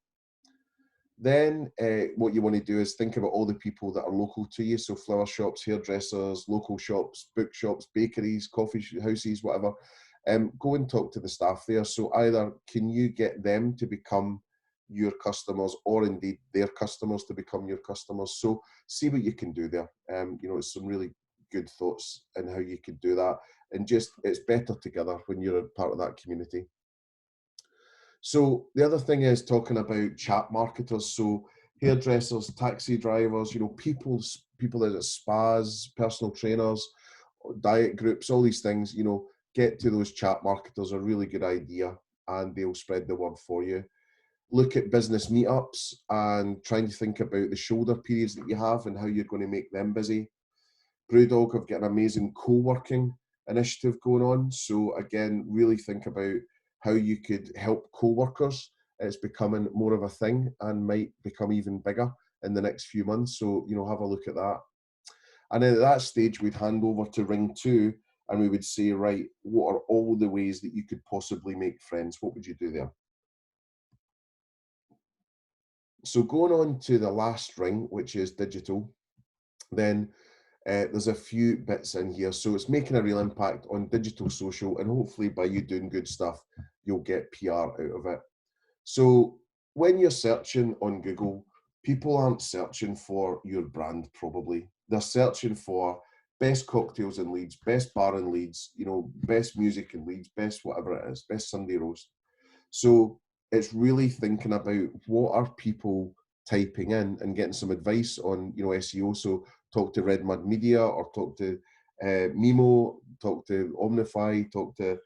Then what you want to do is think about all the people that are local to you. So flower shops, hairdressers, local shops, bookshops, bakeries, coffee houses, whatever. go and talk to the staff there. So either can you get them to become your customers, or indeed their customers to become your customers. So see what you can do there. You know, it's some really good thoughts on how you could do that. And just, it's better together when you're a part of that community. So the other thing is talking about chat marketers. So hairdressers, taxi drivers, you know, people that at spas, personal trainers, diet groups, all these things, you know, get to those chat marketers, a really good idea, and they'll spread the word for you. Look at business meetups and trying to think about the shoulder periods that you have and how you're going to make them busy. Brewdog have got an amazing co-working initiative going on. So again, really think about how you could help co-workers. It's becoming more of a thing and might become even bigger in the next few months. So, you know, have a look at that. And then at that stage, we'd hand over to Ring 2 and we would say, right, what are all the ways that you could possibly make friends? What would you do there? So going on to the last ring, which is digital, then there's a few bits in here. So it's making a real impact on digital social, and hopefully by you doing good stuff, you'll get PR out of it. So when you're searching on Google, people aren't searching for your brand probably. They're searching for best cocktails in Leeds, best bar in Leeds, you know, best music in Leeds, best whatever it is, best Sunday roast. So it's really thinking about what are people typing in and getting some advice on, you know, SEO. So talk to Red Mud Media, or talk to Mimo, talk to Omnify, talk to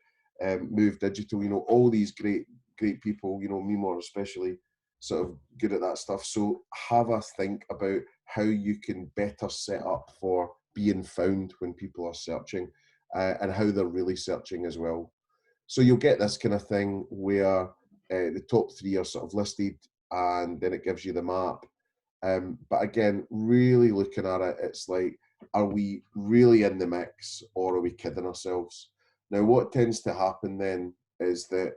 Move Digital, you know, all these great people, you know, Mimo especially sort of good at that stuff. So have a think about how you can better set up for being found when people are searching, and how they're really searching as well. So you'll get this kind of thing where the top 3 are sort of listed, and then it gives you the map. But again, really looking at it, it's like, are we really in the mix, or are we kidding ourselves? Now, what tends to happen then is that,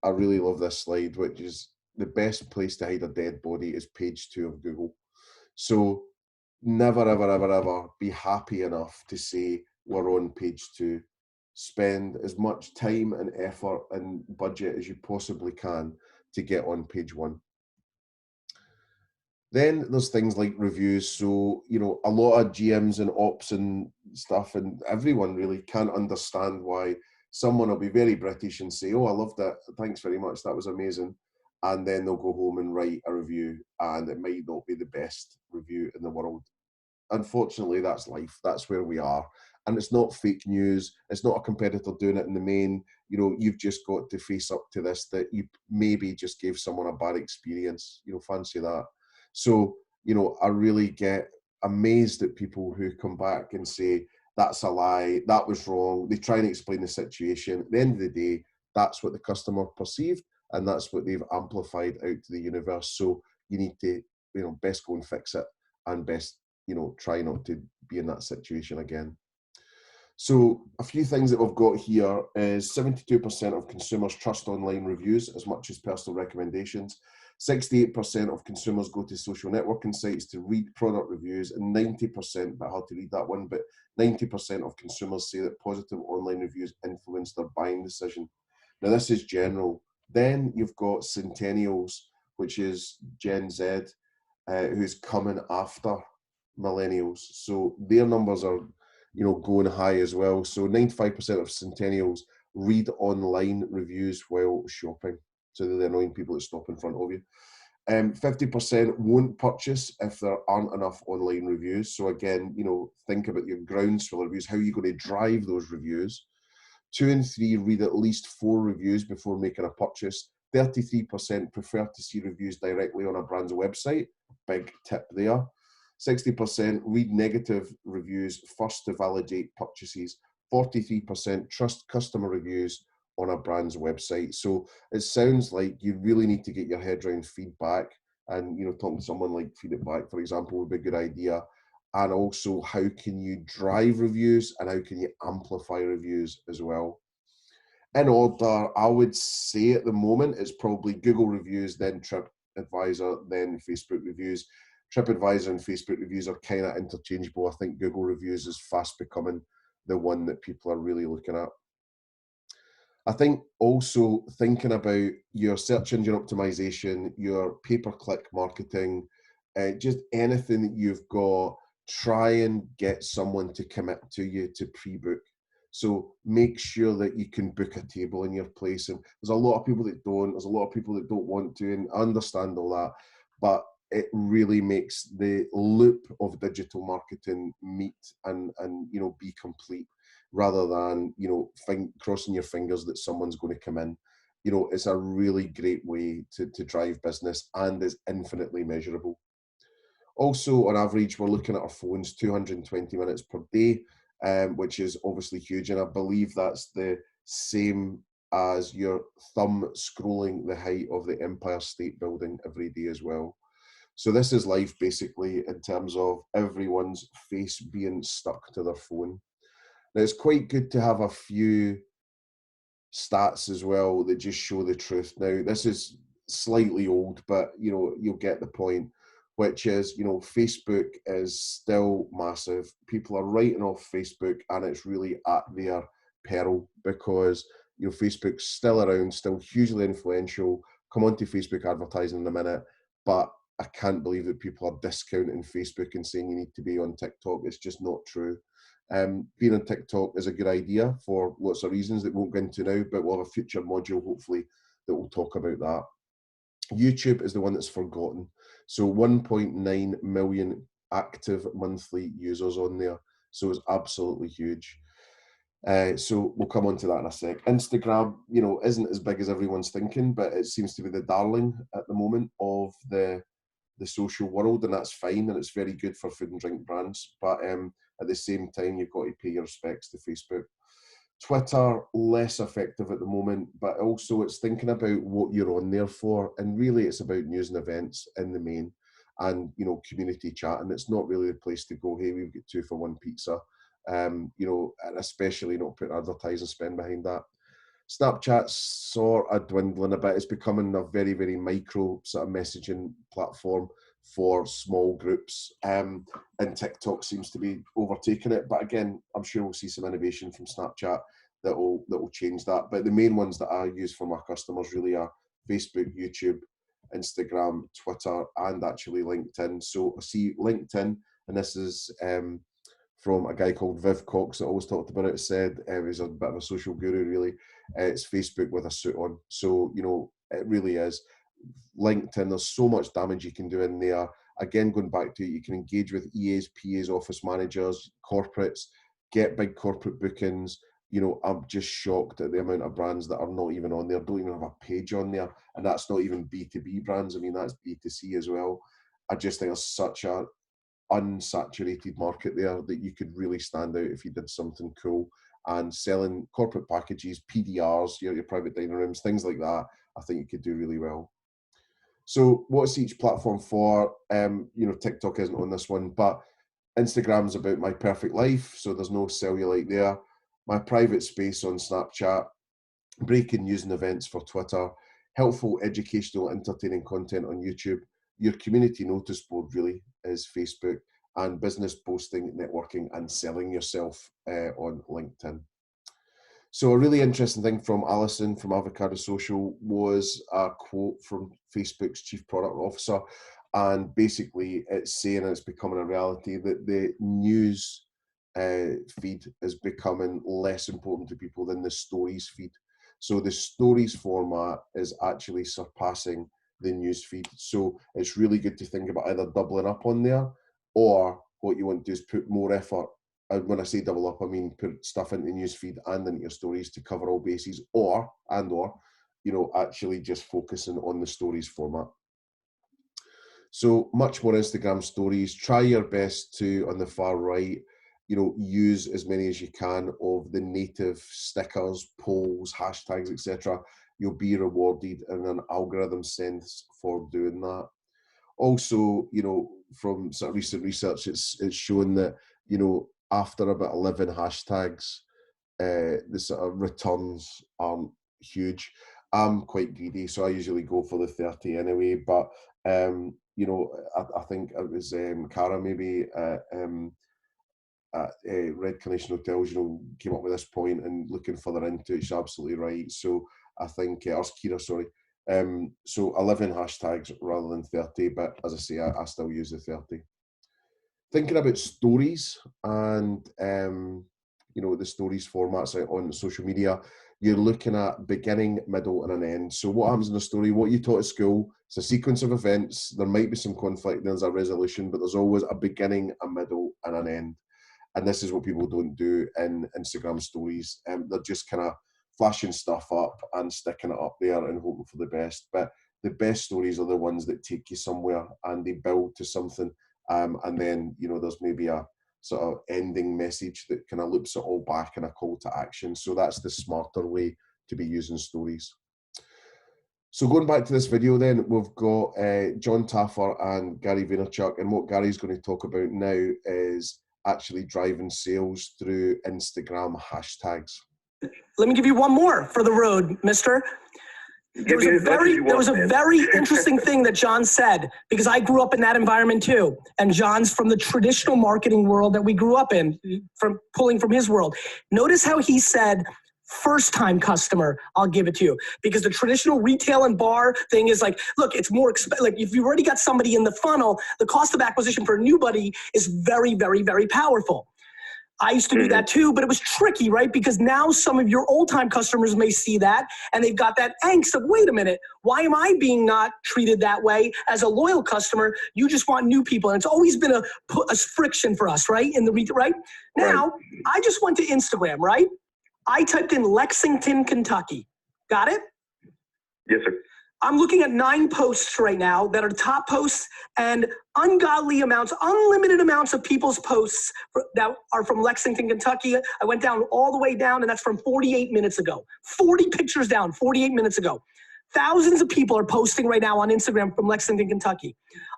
I really love this slide, which is the best place to hide a dead body is page 2 of Google. So never, ever, ever, ever be happy enough to say we're on page 2. Spend as much time and effort and budget as you possibly can to get on page 1. Then there's things like reviews. So, you know, a lot of GMs and ops and stuff, and everyone really can't understand why someone will be very British and say, oh, I loved it, thanks very much, that was amazing. And then they'll go home and write a review, and it might not be the best review in the world. Unfortunately, that's life. That's where we are. And it's not fake news. It's not a competitor doing it in the main. You know, you've just got to face up to this, that you maybe just gave someone a bad experience. You know, fancy that. So, you know, I really get amazed at people who come back and say, that's a lie, that was wrong. They try and explain the situation. At the end of the day, that's what the customer perceived, and that's what they've amplified out to the universe. So you need to, you know, best go and fix it, and best, you know, try not to be in that situation again. So a few things that we've got here is 72% of consumers trust online reviews as much as personal recommendations. 68% of consumers go to social networking sites to read product reviews, and 90%, but hard to read that one, but 90% of consumers say that positive online reviews influence their buying decision. Now this is general. Then you've got Centennials, which is Gen Z, who's coming after millennials. So their numbers are, you know, going high as well. So 95% of Centennials read online reviews while shopping. So they're the annoying people that stop in front of you. 50% won't purchase if there aren't enough online reviews. So again, you know, think about your groundswell reviews. How are you going to drive those reviews? 2 and 3 read at least 4 reviews before making a purchase. 33% prefer to see reviews directly on a brand's website. Big tip there. 60% read negative reviews first to validate purchases. 43% trust customer reviews on a brand's website. So it sounds like you really need to get your head around feedback, and, you know, talking to someone like Feedback, for example, would be a good idea. And also, how can you drive reviews, and how can you amplify reviews as well? In order, I would say at the moment, it's probably Google reviews, then TripAdvisor, then Facebook reviews. TripAdvisor and Facebook reviews are kind of interchangeable. I think Google reviews is fast becoming the one that people are really looking at. I think also thinking about your search engine optimization, your pay-per-click marketing, just anything that you've got, try and get someone to commit to you to pre-book. So make sure that you can book a table in your place. And there's a lot of people that don't, there's a lot of people that don't want to, and I understand all that, but it really makes the loop of digital marketing meet and you know, be complete, rather than, you know, crossing your fingers that someone's going to come in. You know, it's a really great way to drive business, and is infinitely measurable. Also, on average, we're looking at our phones 220 minutes per day, which is obviously huge. And I believe that's the same as your thumb scrolling the height of the Empire State Building every day as well. So this is life basically in terms of everyone's face being stuck to their phone. Now, it's quite good to have a few stats as well that just show the truth. Now, this is slightly old, but, you know, you'll get the point, which is, you know, Facebook is still massive. People are writing off Facebook, and it's really at their peril, because, you know, Facebook's still around, still hugely influential. Come onto Facebook advertising in a minute, but I can't believe that people are discounting Facebook and saying you need to be on TikTok. It's just not true. Being on TikTok is a good idea for lots of reasons that we won't go into now, but we'll have a future module, hopefully, that will talk about that. YouTube is the one that's forgotten. So 1.9 million active monthly users on there. So it's absolutely huge. So we'll come on to that in a sec. Instagram, you know, isn't as big as everyone's thinking, but it seems to be the darling at the moment of the social world, and that's fine, and it's very good for food and drink brands. But at the same time, you've got to pay your respects to Facebook. Twitter, less effective at the moment, but also it's thinking about what you're on there for, and really it's about news and events in the main, and, you know, community chat, and it's not really the place to go, hey, we've got 2 for 1 pizza, you know, and especially not putting advertising spend behind that. Snapchat's sort of dwindling a bit. It's becoming a very, very micro sort of messaging platform for small groups, and TikTok seems to be overtaking it. But again, I'm sure we'll see some innovation from Snapchat that will change that. But the main ones that I use for my customers really are Facebook, YouTube, Instagram, Twitter, and actually LinkedIn. So I see LinkedIn, and this is from a guy called Viv Cox that always talked about it, said he's a bit of a social guru, really. It's Facebook with a suit on. So, you know, it really is. LinkedIn, there's so much damage you can do in there. Again, going back to it, you can engage with EAs, PAs, office managers, corporates, get big corporate bookings. You know, I'm just shocked at the amount of brands that are not even on there, don't even have a page on there. And that's not even B2B brands. I mean, that's B2C as well. I just think there's such a unsaturated market there that you could really stand out if you did something cool, and selling corporate packages, PDRs, your private dining rooms, things like that. I think you could do really well. So what's each platform for? You know, TikTok isn't on this one, but Instagram's about my perfect life, so there's no cellulite there. My private space on Snapchat, breaking news and events for Twitter, helpful, educational, entertaining content on YouTube. Your community notice board really is Facebook, and business posting, networking, and selling yourself on LinkedIn. So a really interesting thing from Alison from Avocado Social was a quote from Facebook's Chief Product Officer, and basically it's saying, and it's becoming a reality, that the news feed is becoming less important to people than the stories feed. So the stories format is actually surpassing the news feed. So it's really good to think about either doubling up on there, or what you want to do is put more effort. And when I say double up, I mean put stuff into newsfeed and into your stories to cover all bases, or you know, actually just focusing on the stories format. So much more Instagram stories. Try your best to, on the far right, you know, use as many as you can of the native stickers, polls, hashtags, etc. You'll be rewarded in an algorithm sense for doing that. Also, you know, from sort of recent research, it's shown that, you know, after about 11 hashtags, the sort of returns aren't huge. I'm quite greedy, so I usually go for the 30 anyway. But you know, I think it was Cara maybe Red Carnation Hotels, you know, came up with this point and looking further into it, she's absolutely right. So I think, Kira, sorry. So 11 hashtags rather than 30, but as I say, I still use the 30. Thinking about stories and, you know, the stories formats on social media, you're looking at beginning, middle, and an end. So what happens in a story, what you taught at school, it's a sequence of events. There might be some conflict, there's a resolution, but there's always a beginning, a middle, and an end. And this is what people don't do in Instagram stories. They're just kind of flashing stuff up and sticking it up there and hoping for the best. But the best stories are the ones that take you somewhere and they build to something. And then, you know, there's maybe a sort of ending message that kind of loops it all back in a call to action. So that's the smarter way to be using stories. So going back to this video then, we've got John Taffer and Gary Vaynerchuk, and what Gary's going to talk about now is actually driving sales through Instagram hashtags. Let me give you one more for the road, mister. There was a very interesting thing that John said, because I grew up in that environment too. And John's from the traditional marketing world that we grew up in, from pulling from his world. Notice how he said, first time customer, I'll give it to you. Because the traditional retail and bar thing is like, look, it's more expensive. Like if you've already got somebody in the funnel, the cost of acquisition for a newbody is very, very, very powerful. I used to do that too, but it was tricky, right? Because now some of your old-time customers may see that and they've got that angst of, wait a minute, why am I being not treated that way as a loyal customer? You just want new people. And it's always been a friction for us, right? In the right? Now, I just went to Instagram, right? I typed in Lexington, Kentucky. Got it? Yes, sir. I'm looking at 9 posts right now that are top posts, and ungodly amounts, unlimited amounts of people's posts that are from Lexington, Kentucky. I went down all the way down, and that's from 48 minutes ago. 40 pictures down, 48 minutes ago. Thousands of people are posting right now on Instagram from Lexington, Kentucky.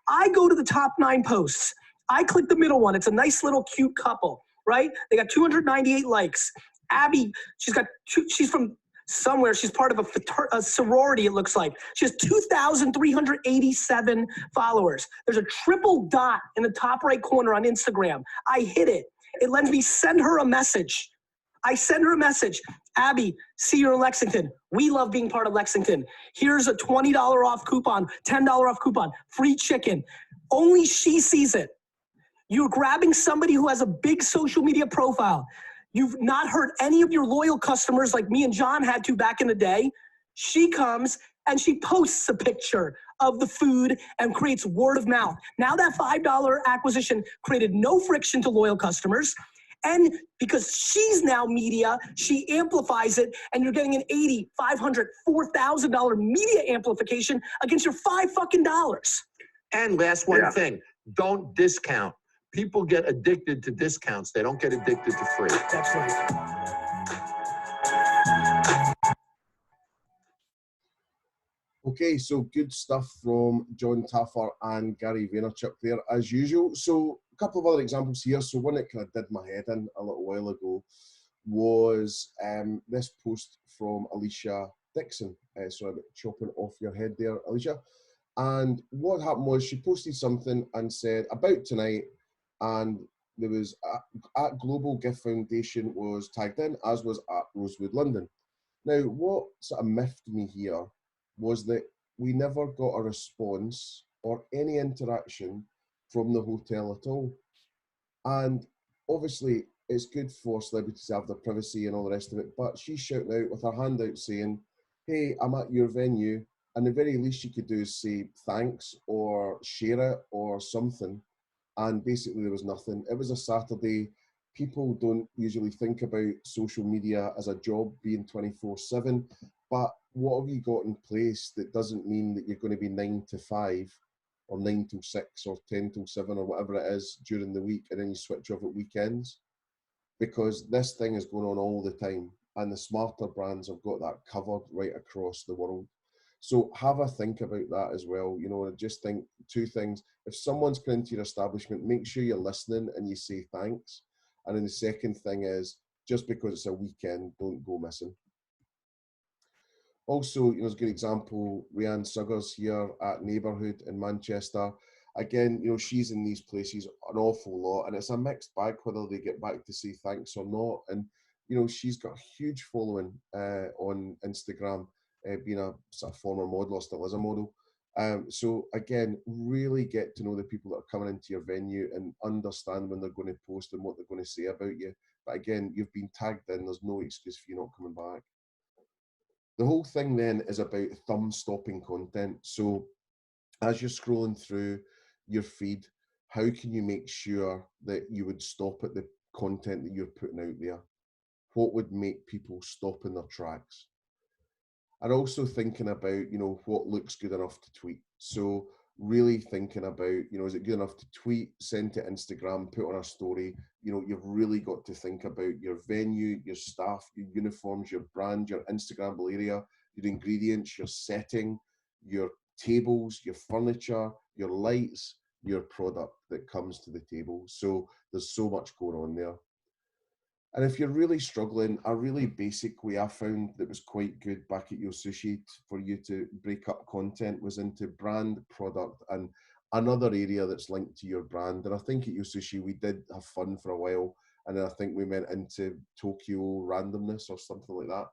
I go to the top 9 posts. I click the middle one. It's a nice little cute couple, right? They got 298 likes. Abby, she's from somewhere. She's part of a sorority, it looks like. She has 2,387 followers. There's a triple dot in the top right corner on Instagram. I hit it. It lets me send her a message. I send her a message. Abby, see you in Lexington. We love being part of Lexington. Here's a $20 off coupon, $10 off coupon, free chicken. Only she sees it. You're grabbing somebody who has a big social media profile. You've not heard any of your loyal customers like me and John had to back in the day. She comes and she posts a picture of the food and creates word of mouth. Now that $5 acquisition created no friction to loyal customers. And because she's now media, she amplifies it, and you're getting an $80, $500, $4,000 media amplification against your $5 fucking dollars. And last one thing, don't discount. People get addicted to discounts. They don't get addicted to free. That's right. Okay, so good stuff from John Taffer and Gary Vaynerchuk there, as usual. So a couple of other examples here. So one that kind of did my head in a little while ago was this post from Alicia Dixon. Sorry about chopping off your head there, Alicia. And what happened was she posted something and said, about tonight, and there was at Global Gift Foundation was tagged in, as was at Rosewood London. Now, what sort of miffed me here was that we never got a response or any interaction from the hotel at all. And obviously, it's good for celebrities to have their privacy and all the rest of it, but she's shouting out with her hand out saying, hey, I'm at your venue, and the very least you could do is say thanks or share it or something. And basically there was nothing. It was a Saturday. People don't usually think about social media as a job being 24/7, but what have you got in place that doesn't mean that you're going to be 9 to 5 or 9 till 6 or 10 till 7 or whatever it is during the week, and then you switch off at weekends? Because this thing is going on all the time, and the smarter brands have got that covered right across the world. So have a think about that as well. You know, I just think 2 things. If someone's coming to your establishment, make sure you're listening and you say thanks. And then the second thing is, just because it's a weekend, don't go missing. Also, you know, it's a good example, Rianne Suggers here at Neighbourhood in Manchester. again, you know, she's in these places an awful lot, and it's a mixed bag whether they get back to say thanks or not. And you know, she's got a huge following on Instagram, being a sort of former model or still is a model. So again, really get to know the people that are coming into your venue and understand when they're going to post and what they're going to say about you. But again, you've been tagged in, there's no excuse for you not coming back. The whole thing then is about thumb-stopping content. So as you're scrolling through your feed, how can you make sure that you would stop at the content that you're putting out there? What would make people stop in their tracks? And also thinking about, you know, what looks good enough to tweet. So really thinking about, you know, is it good enough to tweet, send to Instagram, put on a story? You know, you've really got to think about your venue, your staff, your uniforms, your brand, your Instagrammable area, your ingredients, your setting, your tables, your furniture, your lights, your product that comes to the table. So there's so much going on there. And if you're really struggling, a really basic way I found that was quite good back at Yo Sushi for you to break up content was into brand, product, and another area that's linked to your brand. And I think at Yo Sushi we did have fun for a while, and then I think we went into Tokyo randomness or something like that.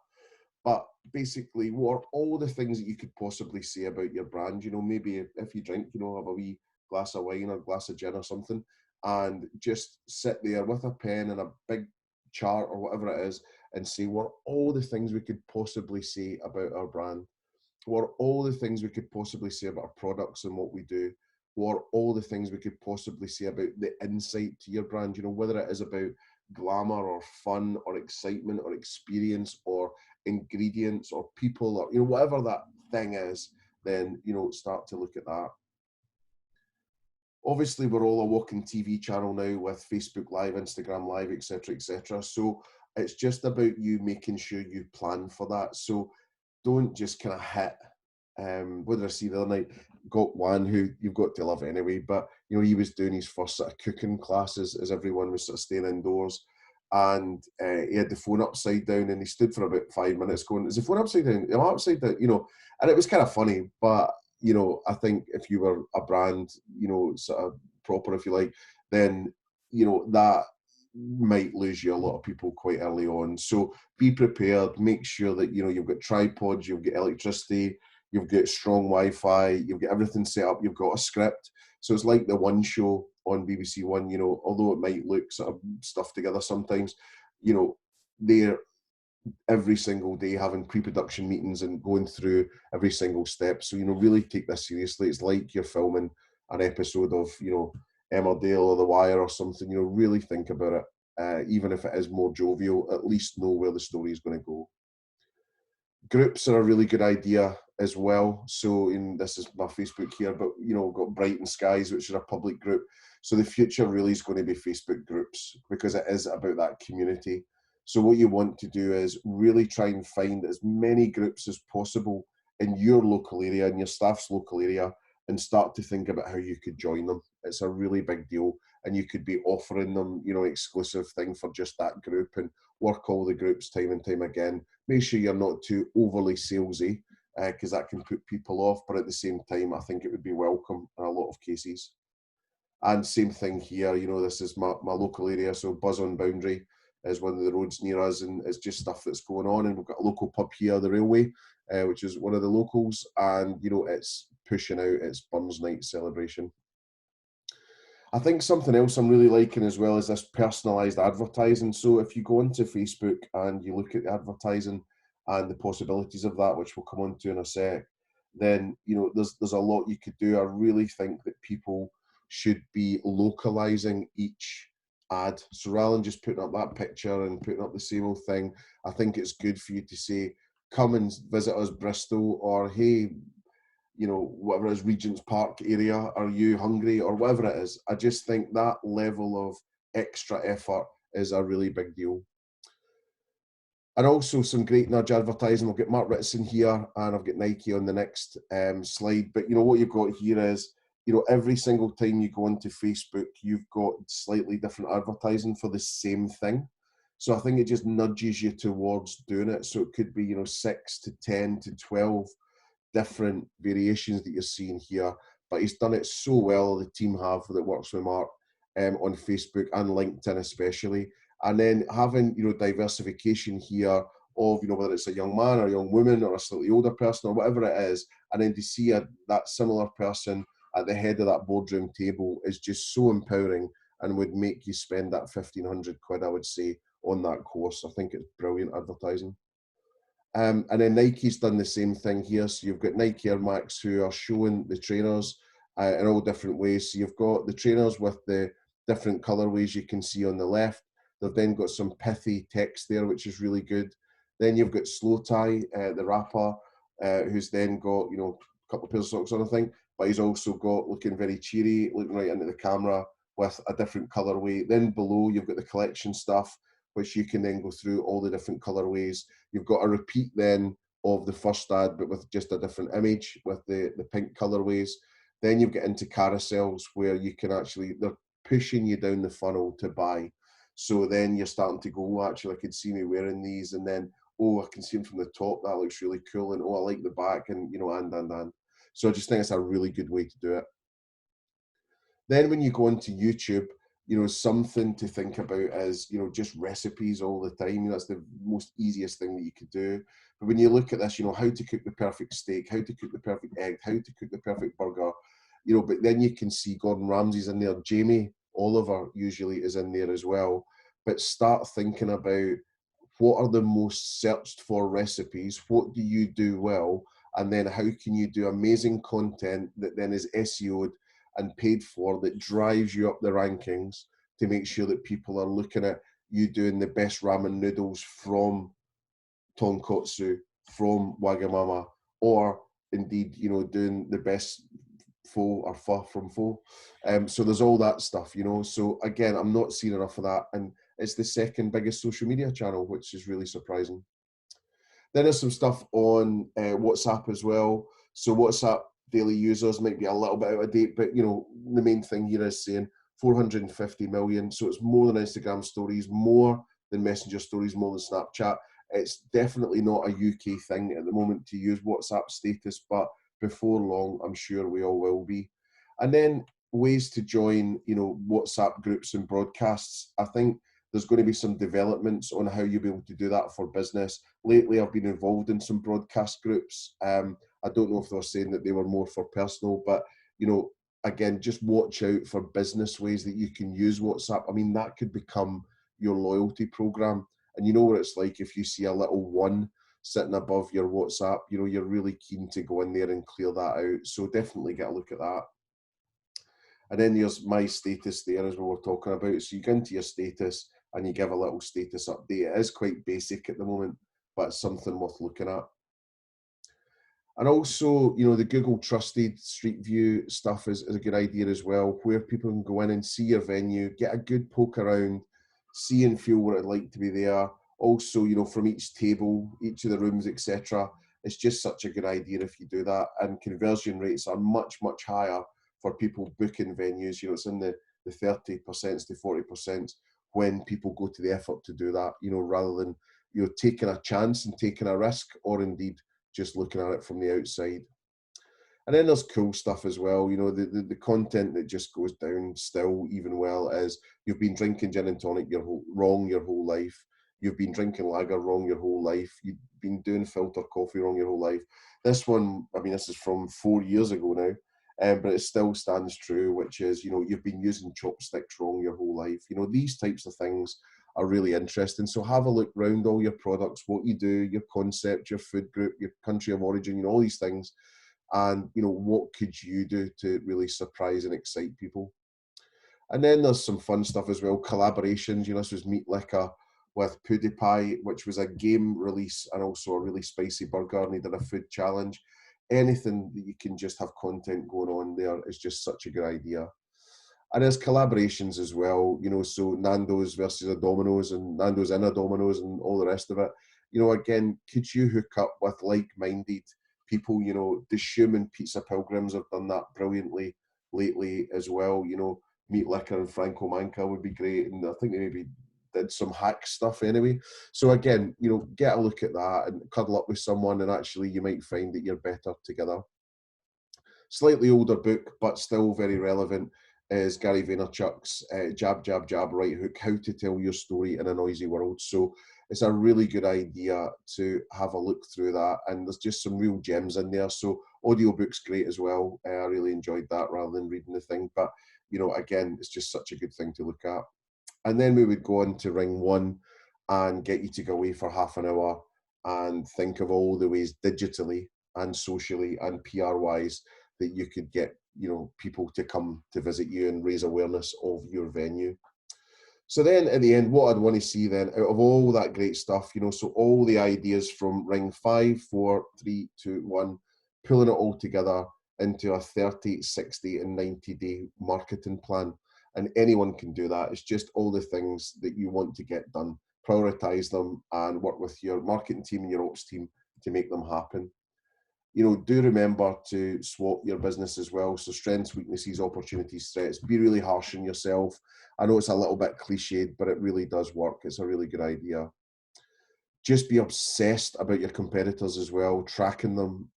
But basically, what are all the things that you could possibly say about your brand? You know, maybe if you drink, you know, have a wee glass of wine or a glass of gin or something, and just sit there with a pen and a big chart or whatever it is and say what are all the things we could possibly say about our brand, what are all the things we could possibly say about our products and what we do, what are all the things we could possibly say about the insight to your brand, you know, whether it is about glamour or fun or excitement or experience or ingredients or people or, you know, whatever that thing is, then, you know, start to look at that. Obviously, we're all a walking TV channel now with Facebook Live, Instagram Live, etc., etc. So it's just about you making sure you plan for that. So don't just kind of hit. What did I see the other night? Got one who you've got to love anyway, but you know, he was doing his first sort of cooking classes as everyone was sort of staying indoors, and he had the phone upside down, and he stood for about 5 minutes going, "Is the phone upside down? Am I upside down?" You know, and it was kind of funny, but you know, I think if you were a brand, you know, sort of proper, if you like, then, you know, that might lose you a lot of people quite early on. So be prepared, make sure that, you know, you've got tripods, you've got electricity, you've got strong Wi-Fi, you've got everything set up, you've got a script. So it's like the One show on BBC One, you know, although it might look sort of stuffed together sometimes, you know, they're every single day having pre-production meetings and going through every single step. So, you know, really take this seriously. It's like you're filming an episode of, you know, Emmerdale or The Wire or something. You know, really think about it. Even if it is more jovial, at least know where the story is going to go. Groups are a really good idea as well. So this is my Facebook here, but, you know, we've got Brighton Skies, which is a public group. So the future really is going to be Facebook groups because it is about that community. So what you want to do is really try and find as many groups as possible in your local area, in your staff's local area, and start to think about how you could join them. It's a really big deal, and you could be offering them, you know, exclusive thing for just that group and work all the groups time and time again. Make sure you're not too overly salesy because that can put people off, but at the same time, I think it would be welcome in a lot of cases. And same thing here, you know, this is my local area, so Buzz on Boundary is one of the roads near us, and it's just stuff that's going on. And we've got a local pub here, the Railway, which is one of the locals, and you know, it's pushing out its Burns Night celebration. I think something else I'm really liking as well is this personalised advertising. So if you go onto Facebook and you look at the advertising and the possibilities of that, which we'll come on to in a sec, then you know, there's a lot you could do. I really think that people should be localising each ad. So rather than just putting up that picture and putting up the same old thing, I think it's good for you to say, come and visit us Bristol, or hey, you know, whatever it is, Regent's Park area, are you hungry, or whatever it is. I just think that level of extra effort is a really big deal. And also some great nudge advertising. I've got Mark Ritson here, and I've got Nike on the next slide. But you know, what you've got here is, you know, every single time you go onto Facebook, you've got slightly different advertising for the same thing. So I think it just nudges you towards doing it. So it could be, you know, 6 to 10 to 12 different variations that you're seeing here. but he's done it so well, the team have, that works with Mark, on Facebook and LinkedIn especially. And then having, diversification here of, whether it's a young man or a young woman or a slightly older person or whatever it is, and then to see that similar person at the head of that boardroom table is just so empowering and would make you spend that 1,500 quid, I would say, on that course. I think it's brilliant advertising. And then Nike's done the same thing here. So you've got Nike Air Max who are showing the trainers in all different ways. So you've got the trainers with the different colorways you can see on the left. They've then got some pithy text there, which is really good. Then you've got Slow Tie, the rapper, who's then got, a couple of pairs of socks on, I think, but he's also got looking very cheery, looking right into the camera with a different colorway. Then below, you've got the collection stuff, which you can then go through all the different colorways. You've got a repeat then of the first ad, but with just a different image with the pink colorways. Then you get into carousels where you can actually, they're pushing you down the funnel to buy. So then you're starting to go, oh, actually, I could see me wearing these. And then, oh, I can see them from the top. That looks really cool. And, oh, I like the back. And, and. So I just think it's a really good way to do it. Then when you go onto YouTube, something to think about is, just recipes all the time. That's the most easiest thing that you could do. But when you look at this, how to cook the perfect steak, how to cook the perfect egg, how to cook the perfect burger, but then you can see Gordon Ramsay's in there. Jamie Oliver usually is in there as well. But start thinking about what are the most searched for recipes, what do you do well, and then how can you do amazing content that then is SEO'd and paid for, that drives you up the rankings to make sure that people are looking at you doing the best ramen noodles from tonkotsu, from Wagamama, or indeed, doing the best pho or pho from pho. So there's all that stuff, So again, I'm not seeing enough of that. And it's the second biggest social media channel, which is really surprising. Then there's some stuff on WhatsApp as well. So WhatsApp daily users might be a little bit out of date, but the main thing here is saying 450 million. So it's more than Instagram stories, more than Messenger stories, more than Snapchat. It's definitely not a UK thing at the moment to use WhatsApp status, but before long, I'm sure we all will be. And then ways to join, WhatsApp groups and broadcasts. I think there's going to be some developments on how you'll be able to do that for business. Lately, I've been involved in some broadcast groups. I don't know if they were saying that they were more for personal, but, again, just watch out for business ways that you can use WhatsApp. I mean, that could become your loyalty program. And you know what it's like if you see a little one sitting above your WhatsApp, you're really keen to go in there and clear that out. So definitely get a look at that. And then there's my status there as we were talking about. So you go into your status and you give a little status update. It is quite basic at the moment, but it's something worth looking at. And also, the Google Trusted Street View stuff is a good idea as well, where people can go in and see your venue, get a good poke around, see and feel what it'd like to be there. Also, from each table, each of the rooms, etc. It's just such a good idea if you do that. And conversion rates are much, much higher for people booking venues. It's in the 30% to 40% when people go to the effort to do that, rather than, taking a chance and taking a risk, or indeed just looking at it from the outside. And then there's cool stuff as well. The content that just goes down still even well is you've been drinking gin and tonic wrong your whole life. You've been drinking lager wrong your whole life. You've been doing filter coffee wrong your whole life. This one, this is from 4 years ago now, but it still stands true, which is, you've been using chopsticks wrong your whole life. These types of things are really interesting. So have a look around all your products, what you do, your concept, your food group, your country of origin, all these things. And, what could you do to really surprise and excite people? And then there's some fun stuff as well, collaborations. This was Meat Liquor with PewDiePie, which was a game release and also a really spicy burger, and he did a food challenge. Anything that you can just have content going on there is just such a good idea. And there's collaborations as well, so Nando's versus a Domino's, and Nando's in a Domino's, and all the rest of it. Again, could you hook up with like-minded people? The Schumann Pizza Pilgrims have done that brilliantly lately as well. Meat Liquor and Franco Manca would be great, and I think they maybe did some hack stuff anyway. So again, get a look at that and cuddle up with someone, and actually you might find that you're better together. slightly older book, but still very relevant, is Gary Vaynerchuk's Jab, Jab, Jab, Right Hook, How to Tell Your Story in a Noisy World. So it's a really good idea to have a look through that. And there's just some real gems in there. So audiobook's great as well. I really enjoyed that rather than reading the thing. But, you know, again, it's just such a good thing to look at. And then we would go on to ring one and get you to go away for half an hour and think of all the ways digitally and socially and PR-wise that you could get, you know, people to come to visit you and raise awareness of your venue. So then at the end, what I'd want to see then, out of all that great stuff, you know, so all the ideas from ring 5, 4, 3, 2, 1, pulling it all together into a 30, 60 and 90-day marketing plan. And anyone can do that. It's just all the things that you want to get done, prioritize them and work with your marketing team and your ops team to make them happen. You know, do remember to SWOT your business as well. So strengths, weaknesses, opportunities, threats. Be really harsh on yourself. I know it's a little bit cliched, but it really does work. It's a really good idea. Just be obsessed about your competitors as well, tracking them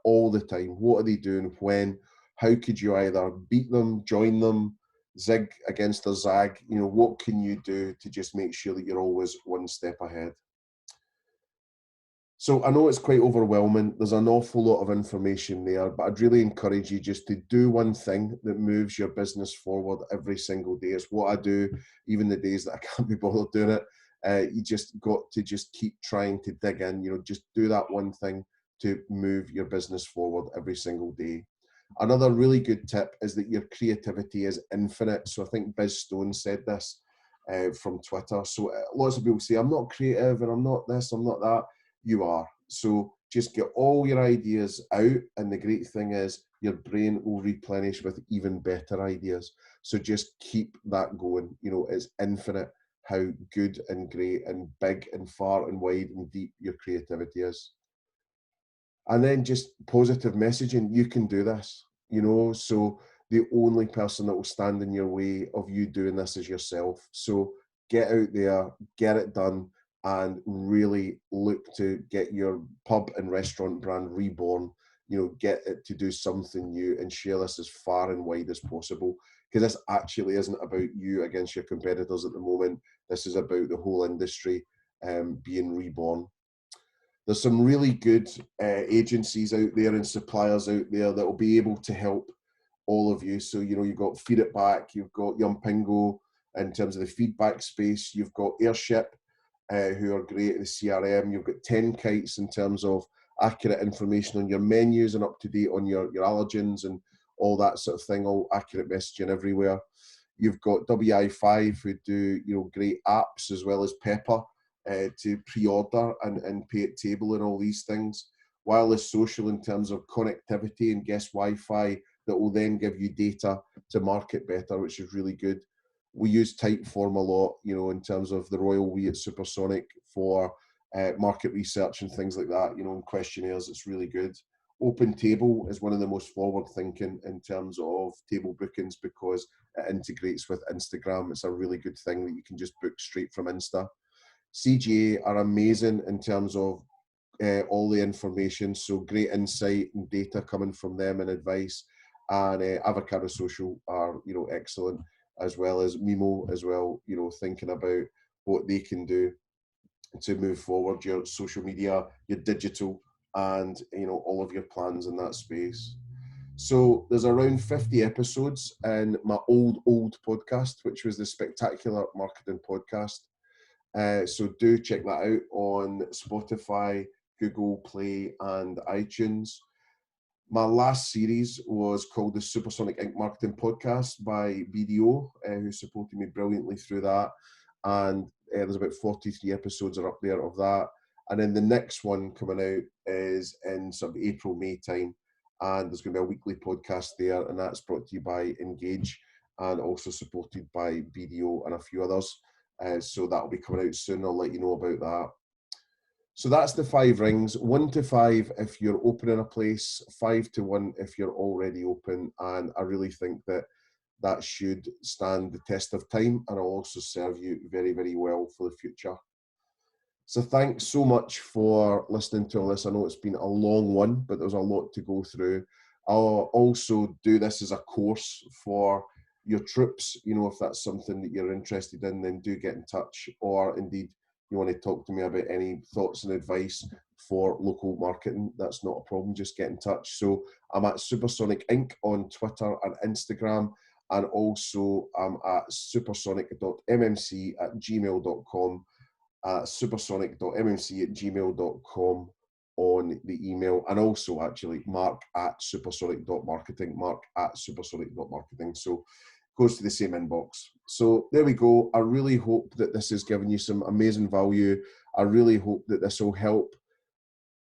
all the time. What are they doing? When? How could you either beat them, join them, zig against their zag? You know, what can you do to just make sure that you're always one step ahead? So I know it's quite overwhelming. There's an awful lot of information there, but I'd really encourage you just to do one thing that moves your business forward every single day. It's what I do, even the days that I can't be bothered doing it. You just got to just keep trying to dig in, you know, just do that one thing to move your business forward every single day. Another really good tip is that your creativity is infinite. So I think Biz Stone said this from Twitter. So lots of people say, I'm not creative and I'm not this, I'm not that. You are. So just get all your ideas out, and the great thing is your brain will replenish with even better ideas. So just keep that going. You know, it's infinite how good and great and big and far and wide and deep your creativity is. And then just positive messaging. You can do this, you know, so the only person that will stand in your way of you doing this is yourself. So get out there, get it done, and really look to get your pub and restaurant brand reborn. You know, get it to do something new and share this as far and wide as possible, because this actually isn't about you against your competitors at the moment. This is about the whole industry being reborn. There's some really good agencies out there and suppliers out there that will be able to help all of you. So, you know, you've got Feed It Back, you've got Yumpingo in terms of the feedback space, you've got Airship, who are great at the CRM. You've got 10 Kites in terms of accurate information on your menus and up to date on your allergens and all that sort of thing, all accurate messaging everywhere. You've got WI5 who do, you know, great apps as well as Pepper to pre-order and pay at table and all these things. Wireless Social in terms of connectivity and guest Wi-Fi that will then give you data to market better, which is really good. We use Typeform a lot, you know, in terms of the royal we at Supersonic for market research and things like that, you know, and questionnaires. It's really good. Open Table is one of the most forward thinking in terms of table bookings because it integrates with Instagram. It's a really good thing that you can just book straight from Insta. CGA are amazing in terms of all the information. So great insight and data coming from them and advice. And Avocado Social are, you know, excellent, as well as Mimo as well, you know, thinking about what they can do to move forward your social media, your digital, and, you know, all of your plans in that space. So there's around 50 episodes in my old podcast, which was the Spectacular Marketing Podcast. So do check that out on Spotify, Google Play, and iTunes. My last series was called the Supersonic Inc. Marketing Podcast by BDO, who supported me brilliantly through that. And there's about 43 episodes are up there of that. And then the next one coming out is in sort of April, May time. And there's going to be a weekly podcast there. And that's brought to you by Engage and also supported by BDO and a few others. So that'll be coming out soon. I'll let you know about that. So that's the 5 rings, 1 to 5 if you're opening a place, 5 to 1 if you're already open. And I really think that that should stand the test of time and will also serve you very, very well for the future. So thanks so much for listening to all this. I know it's been a long one, but there's a lot to go through. I'll also do this as a course for your troops. You know, if that's something that you're interested in, then do get in touch, or indeed you want to talk to me about any thoughts and advice for local marketing, that's not a problem, just get in touch. So I'm at Supersonic Inc. on Twitter and Instagram, and also I'm at supersonic.mmc@gmail.com, supersonic.mmc@gmail.com on the email, and also actually mark@supersonic.marketing, mark@supersonic.marketing. So goes to the same inbox. So there we go. I really hope that this has given you some amazing value. I really hope that this will help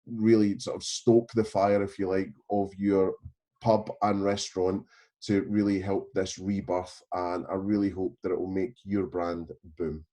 really sort of stoke the fire, if you like, of your pub and restaurant to really help this rebirth. And I really hope that it will make your brand boom.